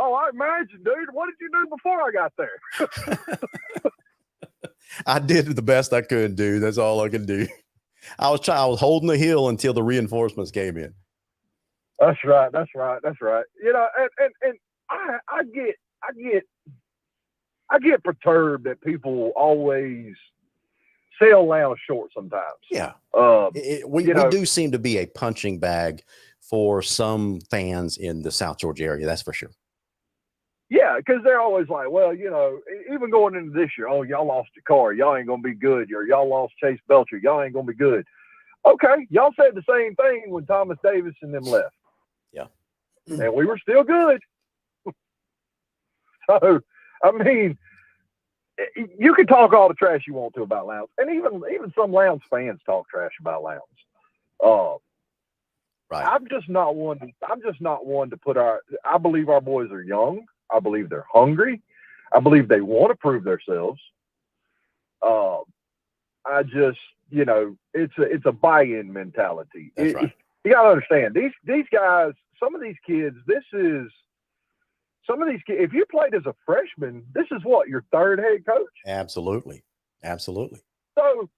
Oh, I imagine, dude. What did you do before I got there? I did the best I could, dude. That's all I could do. I was holding the hill until the reinforcements came in. That's right. You know, and I get perturbed that people always sell Lowndes short sometimes. Yeah. We do seem to be a punching bag for some fans in the South Georgia area. That's for sure. Yeah, because they're always like, well, you know, even going into this year, oh, y'all lost your car. Y'all ain't going to be good. Or y'all lost Chase Belcher. Y'all ain't going to be good. Okay, y'all said the same thing when Thomas Davis and them left. Yeah. And we were still good. So, I mean, you can talk all the trash you want to about Lowndes. And even some Lowndes fans talk trash about Lowndes. Right. I'm just not one to put I believe our boys are young. I believe they're hungry. I believe they want to prove themselves. I just, you know, it's a buy-in mentality. That's right. You got to understand these guys, some of these kids, if you played as a freshman, this is what, your third head coach? Absolutely. So,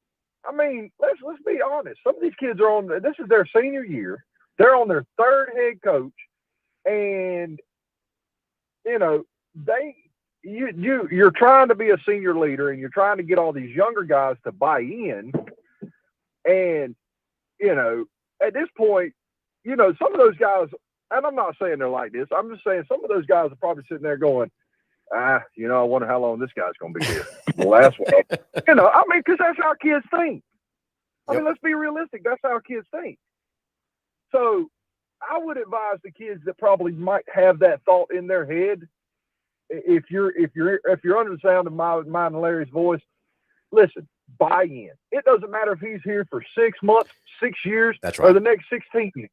I mean, let's be honest. Some of these kids this is their senior year. They're on their third head coach, and you know, you're trying to be a senior leader, and you're trying to get all these younger guys to buy in. And, at this point, some of those guys, and I'm not saying they're like this, I'm just saying some of those guys are probably sitting there going, I wonder how long this guy's going to be here. Well, that's what, because that's how kids think. I mean, let's be realistic. That's how kids think. So I would advise the kids that probably might have that thought in their head, if you're under the sound of mine and Larry's voice, listen, buy in. It doesn't matter if he's here for 6 months, 6 years, That's right, or the next 16 years.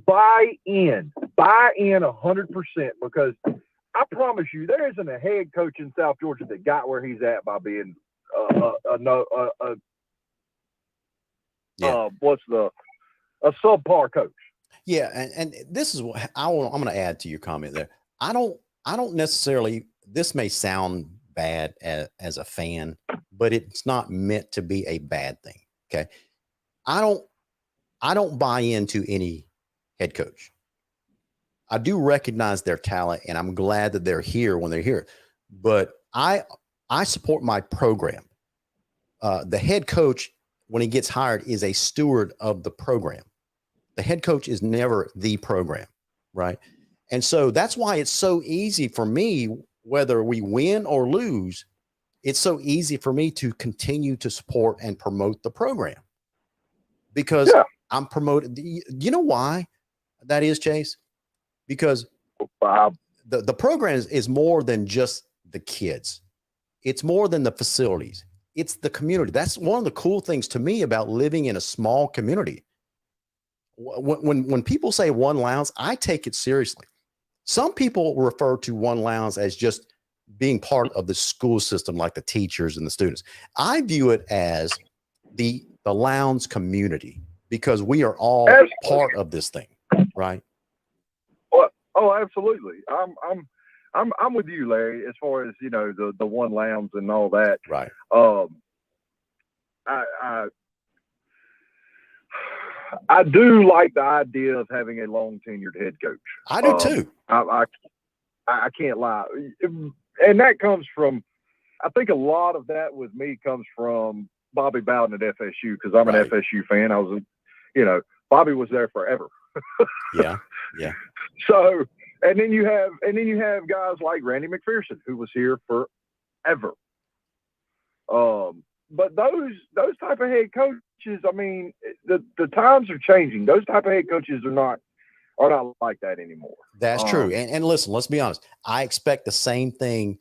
Buy in 100%, because I promise you, there isn't a head coach in South Georgia that got where he's at by being a subpar coach. Yeah, and this is what I'm going to add to your comment there. I don't necessarily. This may sound bad as a fan, but it's not meant to be a bad thing. Okay, I don't buy into any head coach. I do recognize their talent, and I'm glad that they're here when they're here. But I support my program. The head coach, when he gets hired, is a steward of the program. The head coach is never the program, right? And so that's why it's so easy for me, whether we win or lose, it's so easy for me to continue to support and promote the program, because I'm promoted. You know why that is, Chase? Because the program is more than just the kids. It's more than the facilities. It's the community. That's one of the cool things to me about living in a small community. When people say One Lowndes, I take it seriously. Some people refer to One Lowndes as just being part of the school system, like the teachers and the students. I view it as the Lowndes community, because we are all part of this thing, right? Oh, absolutely. I'm with you, Larry, as far as the One Lowndes and all that. Right. I do like the idea of having a long tenured head coach. I do too. I can't lie, and that comes from. I think a lot of that with me comes from Bobby Bowden at FSU, because I'm an FSU fan. I was, Bobby was there forever. Yeah. So, and then you have guys like Randy McPherson, who was here forever. But those type of head coaches, I mean, the times are changing. Those type of head coaches are not like that anymore. That's true. And listen, let's be honest. I expect the same thing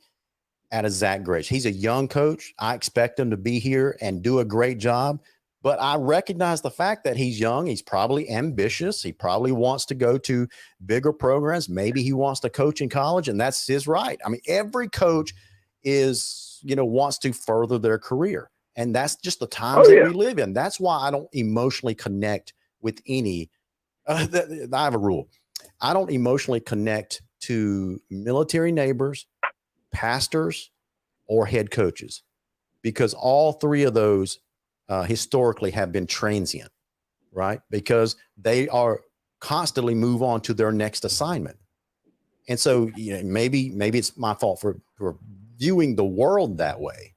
out of Zach Grage. He's a young coach. I expect him to be here and do a great job. But I recognize the fact that he's young. He's probably ambitious. He probably wants to go to bigger programs. Maybe he wants to coach in college, and that's his right. I mean, every coach wants to further their career. And that's just the times that we live in. That's why I don't emotionally connect with any. I have a rule. I don't emotionally connect to military neighbors, pastors, or head coaches, because all three of those historically have been transient, right? Because they are constantly move on to their next assignment. And so, maybe it's my fault for viewing the world that way.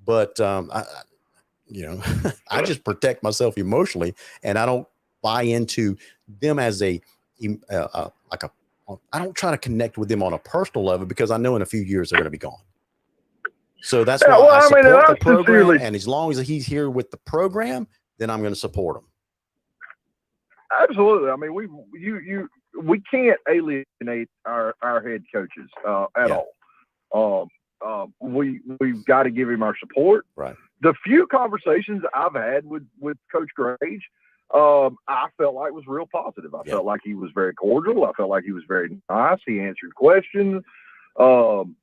But, I just protect myself emotionally, and I don't buy into them as I don't try to connect with them on a personal level, because I know in a few years they're going to be gone. So that's why I support the program. And as long as he's here with the program, then I'm going to support him. Absolutely. I mean, we can't alienate our head coaches at all. We've got to give him our support. Right. The few conversations I've had with Coach Grage, I felt like was real positive. I felt like he was very cordial. I felt like he was very nice. He answered questions, and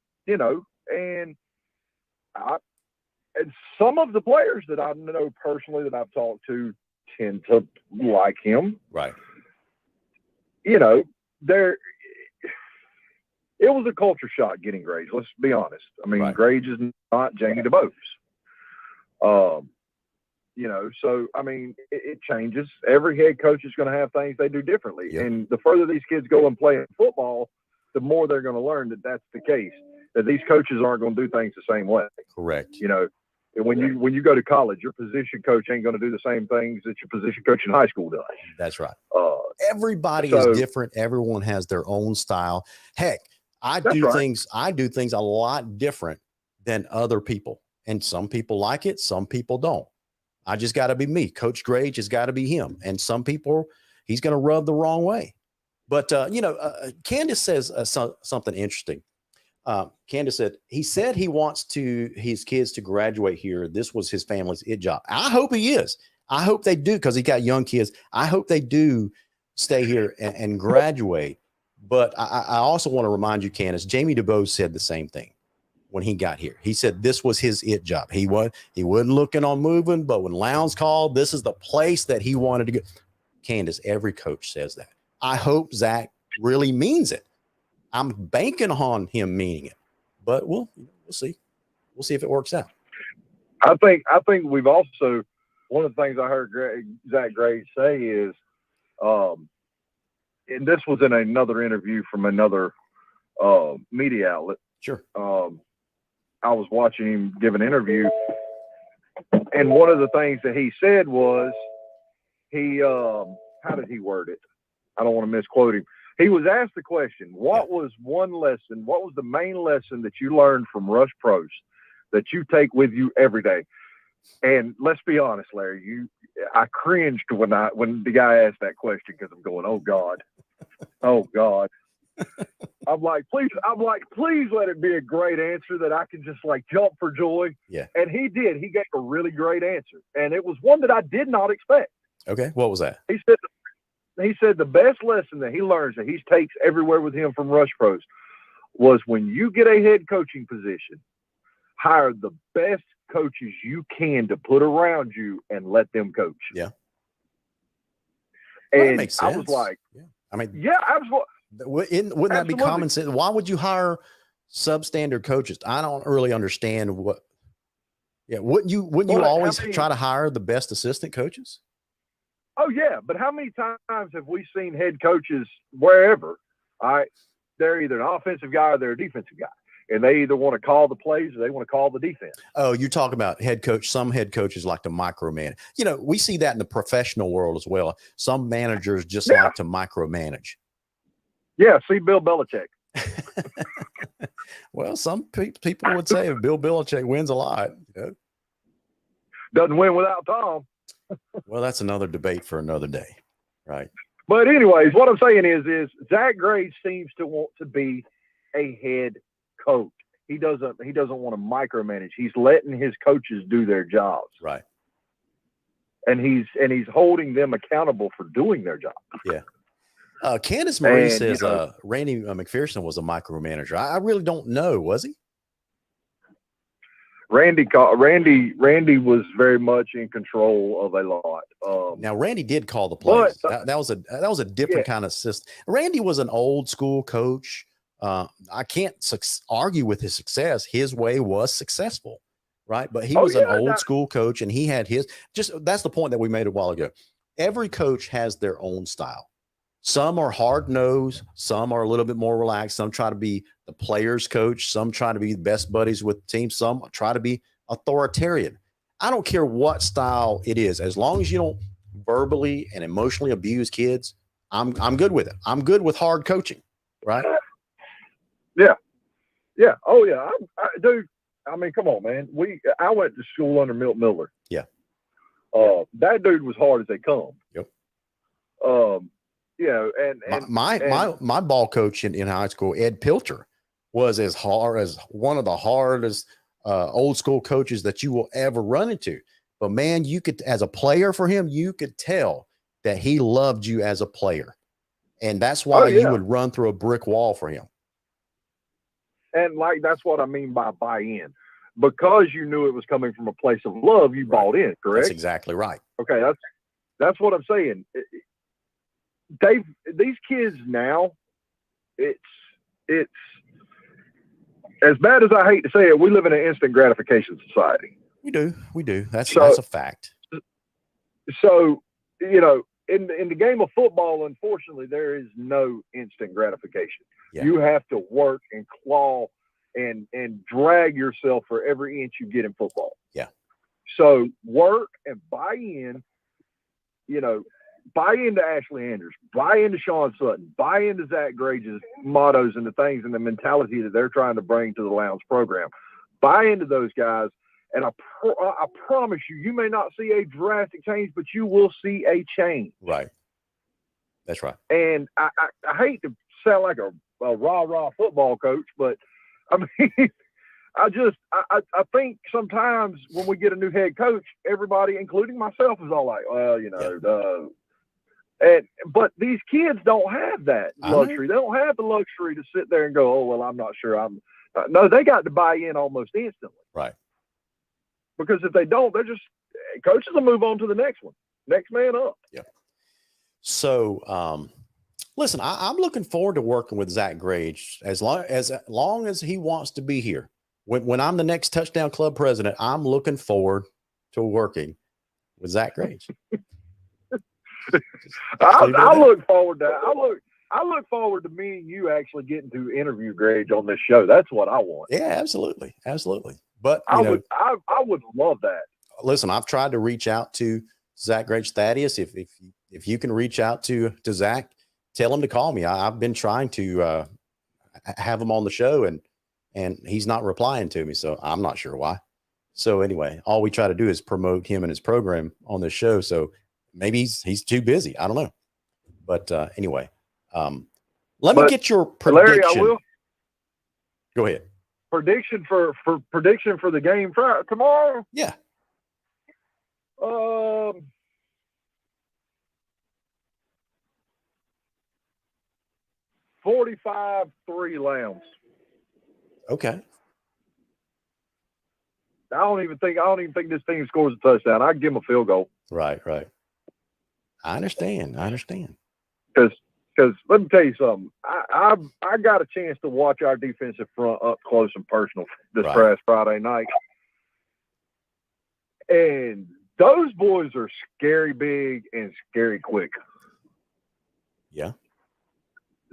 some of the players that I know personally that I've talked to tend to like him. Right. It was a culture shock getting Grage. Let's be honest. I mean, Grage is not Jamie DeBose. So, I mean, it changes. Every head coach is going to have things they do differently. Yep. And the further these kids go and play in football, the more they're going to learn that that's the case. that these coaches aren't going to do things the same way. Correct. You know, and when you go to college, your position coach ain't going to do the same things that your position coach in high school does. That's right. Everybody so- is different. Everyone has their own style. Heck, I That's do right. things a lot different than other people. And some people like it, some people don't. I just got to be me. Coach Gray just got to be him. And some people, he's going to rub the wrong way. But, Candace says something interesting. Candace said, he said he wants his kids to graduate here. This was his family's it job. I hope he is. I hope they do, because he got young kids. I hope they do stay here and graduate. But I also want to remind you, Candace, Jamie DeBose said the same thing when he got here. He said this was his it job. He wasn't looking on moving, but when Lowndes called, this is the place that he wanted to go. Candace, every coach says that. I hope Zach really means it. I'm banking on him meaning it, but we'll see. We'll see if it works out. I think we've also, one of the things I heard Zach Gray say is, and this was in another interview from another media outlet. Sure. I was watching him give an interview, and one of the things that he said was, how did he word it? I don't want to misquote him. He was asked the question, what was the main lesson that you learned from Rush Prost that you take with you every day? And let's be honest, Larry, I cringed when the guy asked that question, because I'm going, oh God. I'm like, please let it be a great answer that I can just like jump for joy. Yeah. And he did. He gave a really great answer. And it was one that I did not expect. Okay. What was that? He said the best lesson that he learns that he takes everywhere with him from Rush Prost was, when you get a head coaching position, hire the best coaches you can to put around you and let them coach. Yeah. And that makes sense. I was like, yeah, absolutely. Wouldn't that be common sense? Why would you hire substandard coaches? I don't really understand what. Yeah, wouldn't you always try to hire the best assistant coaches? Oh yeah, but how many times have we seen head coaches wherever? They're either an offensive guy or they're a defensive guy, and they either want to call the plays or they want to call the defense. Oh, you're talking about head coach. Some head coaches like to micromanage. We see that in the professional world as well. Some managers just like to micromanage. Yeah, see Bill Belichick. Well, some people would say Bill Belichick wins a lot. Doesn't win without Tom. Well, that's another debate for another day, right? But anyways, what I'm saying is Zach Gray seems to want to be a head coach. He doesn't want to micromanage. He's letting his coaches do their jobs. Right. And he's holding them accountable for doing their job. Yeah. Candace Marie says Randy McPherson was a micromanager. I really don't know. Was he? Randy was very much in control of a lot. Now Randy did call the plays. That was a different kind of system. Randy was an old school coach. I can't argue with his success. His way was successful, right? But he was an old school coach, and he had that's the point that we made a while ago. Every coach has their own style. Some are hard nosed, some are a little bit more relaxed. Some try to be the player's coach, some try to be the best buddies with the team, some try to be authoritarian. I don't care what style it is, as long as you don't verbally and emotionally abuse kids. I'm good with it. I'm good with hard coaching, right? Yeah. Oh yeah, dude. I mean, come on, man. I went to school under Milt Miller. Yeah. That dude was hard as they come. Yep. And my ball coach in high school, Ed Pilcher, was as hard as one of the hardest old school coaches that you will ever run into. But man, you could, as a player for him, you could tell that he loved you as a player, and that's why you would run through a brick wall for him. And that's what I mean by buy-in, because you knew it was coming from a place of love. You bought in, correct? That's exactly right. Okay, that's what I'm saying. These kids now, it's as bad as I hate to say it, we live in an instant gratification society. We do. That's a fact. So, in the game of football, unfortunately, there is no instant gratification. Yeah. You have to work and claw and drag yourself for every inch you get in football. Yeah. So work and buy in, buy into Ashley Andrews, buy into Sean Sutton, buy into Zach Grage's mottos and the things and the mentality that they're trying to bring to the Lowndes program. Buy into those guys, and I promise you, you may not see a drastic change, but you will see a change. Right. That's right. And I hate to sound like a rah-rah football coach, but I mean, I think sometimes when we get a new head coach, everybody, including myself, is all like, well, but these kids don't have that luxury. They don't have the luxury to sit there and go, oh, well, I'm not sure. No, they got to buy in almost instantly. Right. Because if they don't, they're just coaches will move on to the next one, next man up. Yeah. So, listen, I'm looking forward to working with Zach Grage as long as he wants to be here. When I'm the next Touchdown Club president, I'm looking forward to working with Zach Grage. I look forward to I look forward to me and you actually getting to interview Grage on this show. That's what I want. Yeah, absolutely. But I would love that. Listen, I've tried to reach out to Zach Grage. Thaddeus, if you can reach out to Zach, tell him to call me. I've been trying to have him on the show, and he's not replying to me, so I'm not sure why. So anyway, all we try to do is promote him and his program on this show. So maybe he's too busy. I don't know. But anyway, let me get your prediction. Larry, I will. Go ahead. Prediction for the game tomorrow? Yeah. 45-3 Lowndes. Okay. I don't even think this team scores a touchdown. I give them a field goal. Right. I understand. Because let me tell you something. I got a chance to watch our defensive front up close and personal this past Friday night. And those boys are scary big and scary quick. Yeah.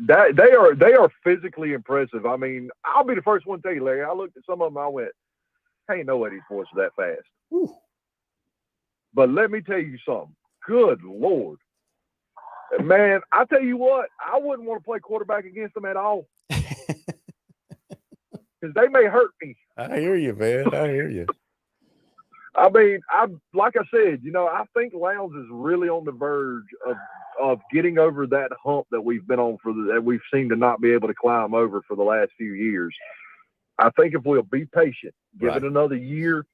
That they are physically impressive. I mean, I'll be the first one to tell you, Larry. I looked at some of them, I went, ain't no way these boys are that fast. Whew. But let me tell you something. Good Lord. Man, I tell you what, I wouldn't want to play quarterback against them at all. Because they may hurt me. I hear you, man. I hear you. I mean, like I said, I think Lowndes is really on the verge of getting over that hump that we've been on that we've seemed to not be able to climb over for the last few years. I think if we'll be patient, give it another year,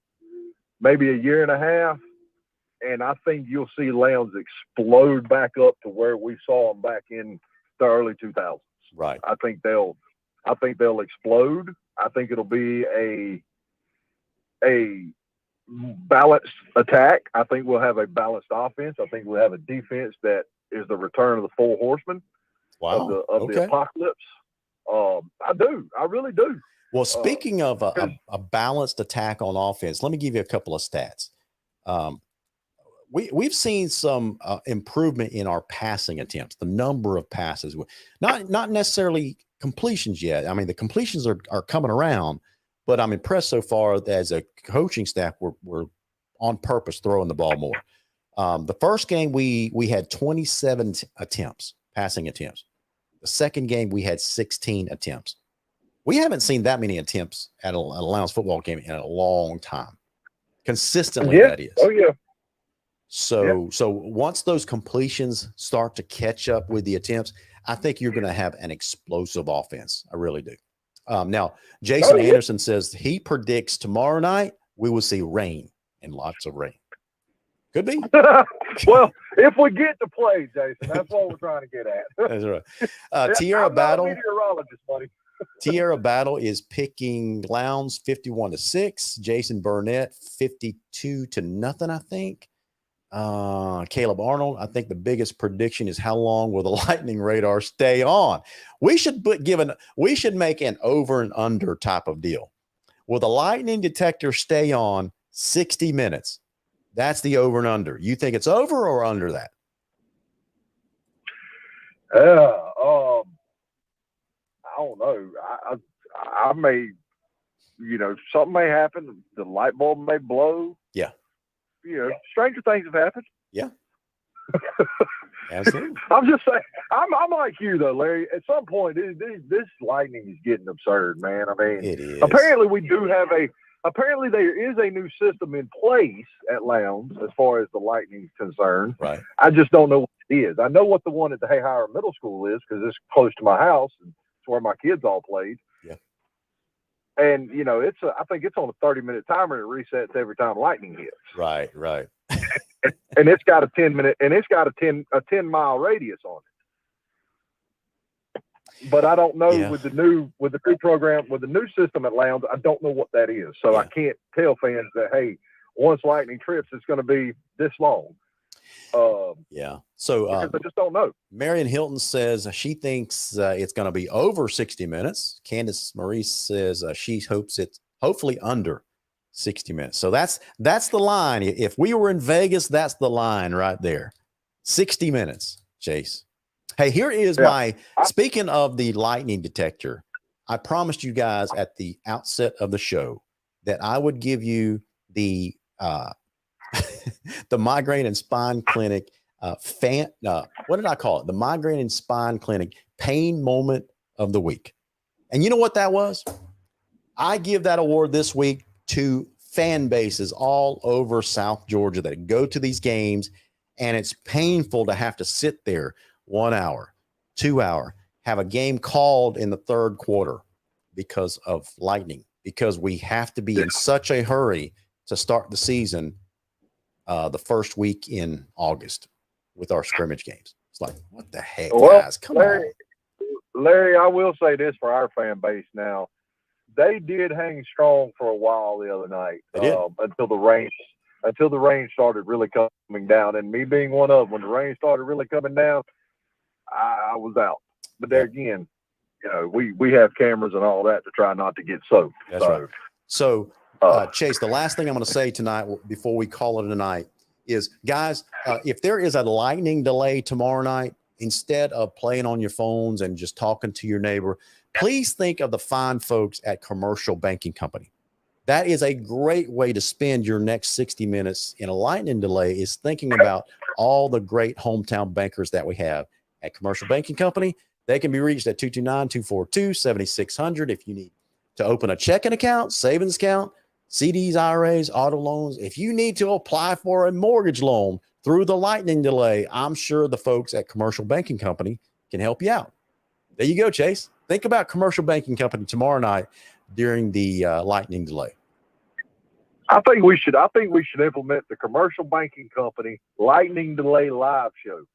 maybe a year and a half, and I think you'll see Lowndes explode back up to where we saw them back in the early 2000s. Right. I think they'll explode. I think it'll be a balanced attack. I think we'll have a balanced offense. I think we'll have a defense that is the return of the four horsemen of the apocalypse. I do. I really do. Well, speaking of a balanced attack on offense, let me give you a couple of stats. We've seen some improvement in our passing attempts, the number of passes, not necessarily completions yet. I mean, the completions are coming around, but I'm impressed so far that as a coaching staff, we're on purpose throwing the ball more. The first game we had 27 attempts, passing attempts. The second game we had 16 attempts. We haven't seen that many attempts at a Lowndes football game in a long time. Consistently, that is. Oh, yeah. So once those completions start to catch up with the attempts, I think you're going to have an explosive offense. I really do. Now, Jason Anderson says he predicts tomorrow night we will see rain and lots of rain. Could be. Well, if we get to play, Jason, that's what we're trying to get at. That's right. Tierra Battle. I'm not a meteorologist, buddy. Tierra Battle is picking Lowndes 51-6. Jason Burnett 52-0, I think. Caleb Arnold, I think the biggest prediction is how long will the lightning radar stay on? We should make an over and under type of deal. Will the lightning detector stay on 60 minutes? That's the over and under. You think it's over or under that? I don't know. something may happen. The light bulb may blow. Yeah. Stranger things have happened. Yeah. Absolutely. I'm just saying, I'm like you though, Larry. At some point, this lightning is getting absurd, man. I mean, it is. Apparently there is a new system in place at Lowndes as far as the lightning is concerned. Right. I just don't know what it is. I know what the one at the Hayhire Middle School is because it's close to my house and it's where my kids all played. Yeah. And I think it's on a 30-minute timer and it resets every time lightning hits. Right. And it's got a 10-minute, and it's got a 10-mile radius on it. But I don't know with the new program, with the new system at Lowndes, I don't know what that is. So I can't tell fans that, hey, once lightning trips, it's going to be this long. So I just don't know. Marion Hilton says she thinks it's going to be over 60 minutes. Candace Marie says she hopes it's hopefully under 60 minutes. So that's the line. If we were in Vegas, that's the line right there. 60 minutes, Chase. Hey, here is speaking of the lightning detector, I promised you guys at the outset of the show that I would give you the the Migraine and Spine Clinic what did I call it? The Migraine and Spine Clinic Pain Moment of the Week. And you know what that was? I give that award this week to fan bases all over South Georgia that go to these games, and it's painful to have to sit there 1 hour, 2 hour, have a game called in the third quarter because of lightning, because we have to be in such a hurry to start the season the first week in August with our scrimmage games. It's like, what the heck, guys? Come on. Larry, I will say this for our fan base now. They did hang strong for a while the other night until the rain started really coming down. And me being one of them, when the rain started really coming down, I was out. But there again, we have cameras and all that to try not to get soaked. That's right. So, Chase, the last thing I'm going to say tonight before we call it a night is, guys, if there is a lightning delay tomorrow night, instead of playing on your phones and just talking to your neighbor, please think of the fine folks at Commercial Banking Company. That is a great way to spend your next 60 minutes in a lightning delay, is thinking about all the great hometown bankers that we have at Commercial Banking Company. They can be reached at 229-242-7600 if you need to open a checking account, savings account, CDs, IRAs, auto loans. If you need to apply for a mortgage loan through the lightning delay, I'm sure the folks at Commercial Banking Company can help you out. There you go, Chase. Think about Commercial Banking Company tomorrow night during the lightning delay. I think we should implement the Commercial Banking Company lightning delay live show.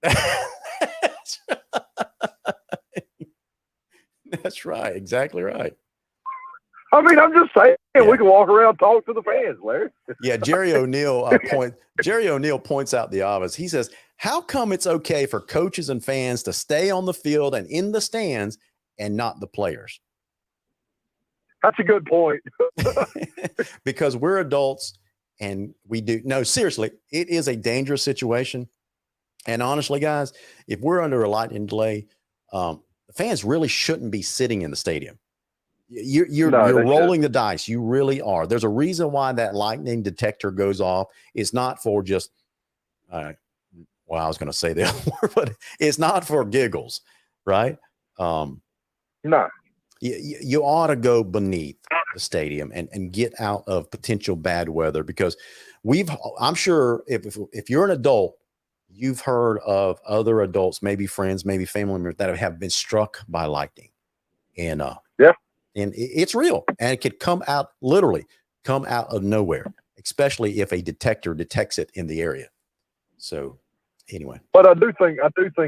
That's right. Exactly right. I mean, I'm just saying we can walk around and talk to the fans, Larry. Yeah, Jerry O'Neill points out the obvious. He says, how come it's okay for coaches and fans to stay on the field and in the stands and not the players? That's a good point. Because we're adults and we do. No, seriously, it is a dangerous situation. And honestly, guys, if we're under a lightning delay, the fans really shouldn't be sitting in the stadium. You're rolling the dice. You really are. There's a reason why that lightning detector goes off. It's not for just, I was going to say the other word, but it's not for giggles, right? No. You ought to go beneath the stadium and get out of potential bad weather, because I'm sure if you're an adult, you've heard of other adults, maybe friends, maybe family members that have been struck by lightning. And and it's real, and it could literally come out of nowhere, especially if a detector detects it in the area. So anyway, but I do think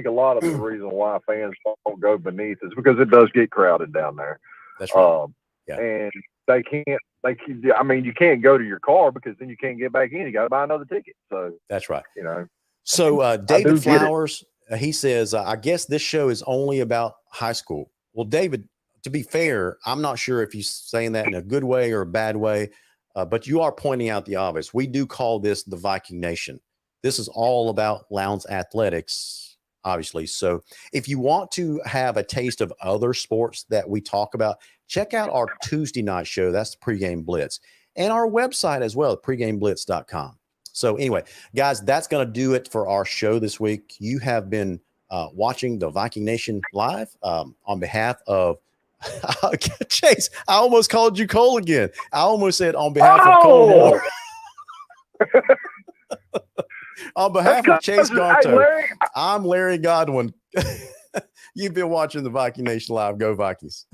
a lot of the reason why fans don't go beneath is because it does get crowded down there. That's right. And I mean, you can't go to your car because then you can't get back in. You got to buy another ticket. So that's right. So David Flowers, he says, I guess this show is only about high school. Well, David, to be fair, I'm not sure if he's saying that in a good way or a bad way, but you are pointing out the obvious. We do call this the Viking Nation. This is all about Lowndes athletics, obviously. So if you want to have a taste of other sports that we talk about, check out our Tuesday night show. That's the Pregame Blitz. And our website as well, pregameblitz.com. So anyway, guys, that's going to do it for our show this week. You have been watching the Viking Nation Live on behalf of Chase. I almost called you Cole again. I almost said on behalf of Cole Moore. On behalf of Chase Garto, I'm Larry Godwin. You've been watching the Viking Nation Live. Go Vikings.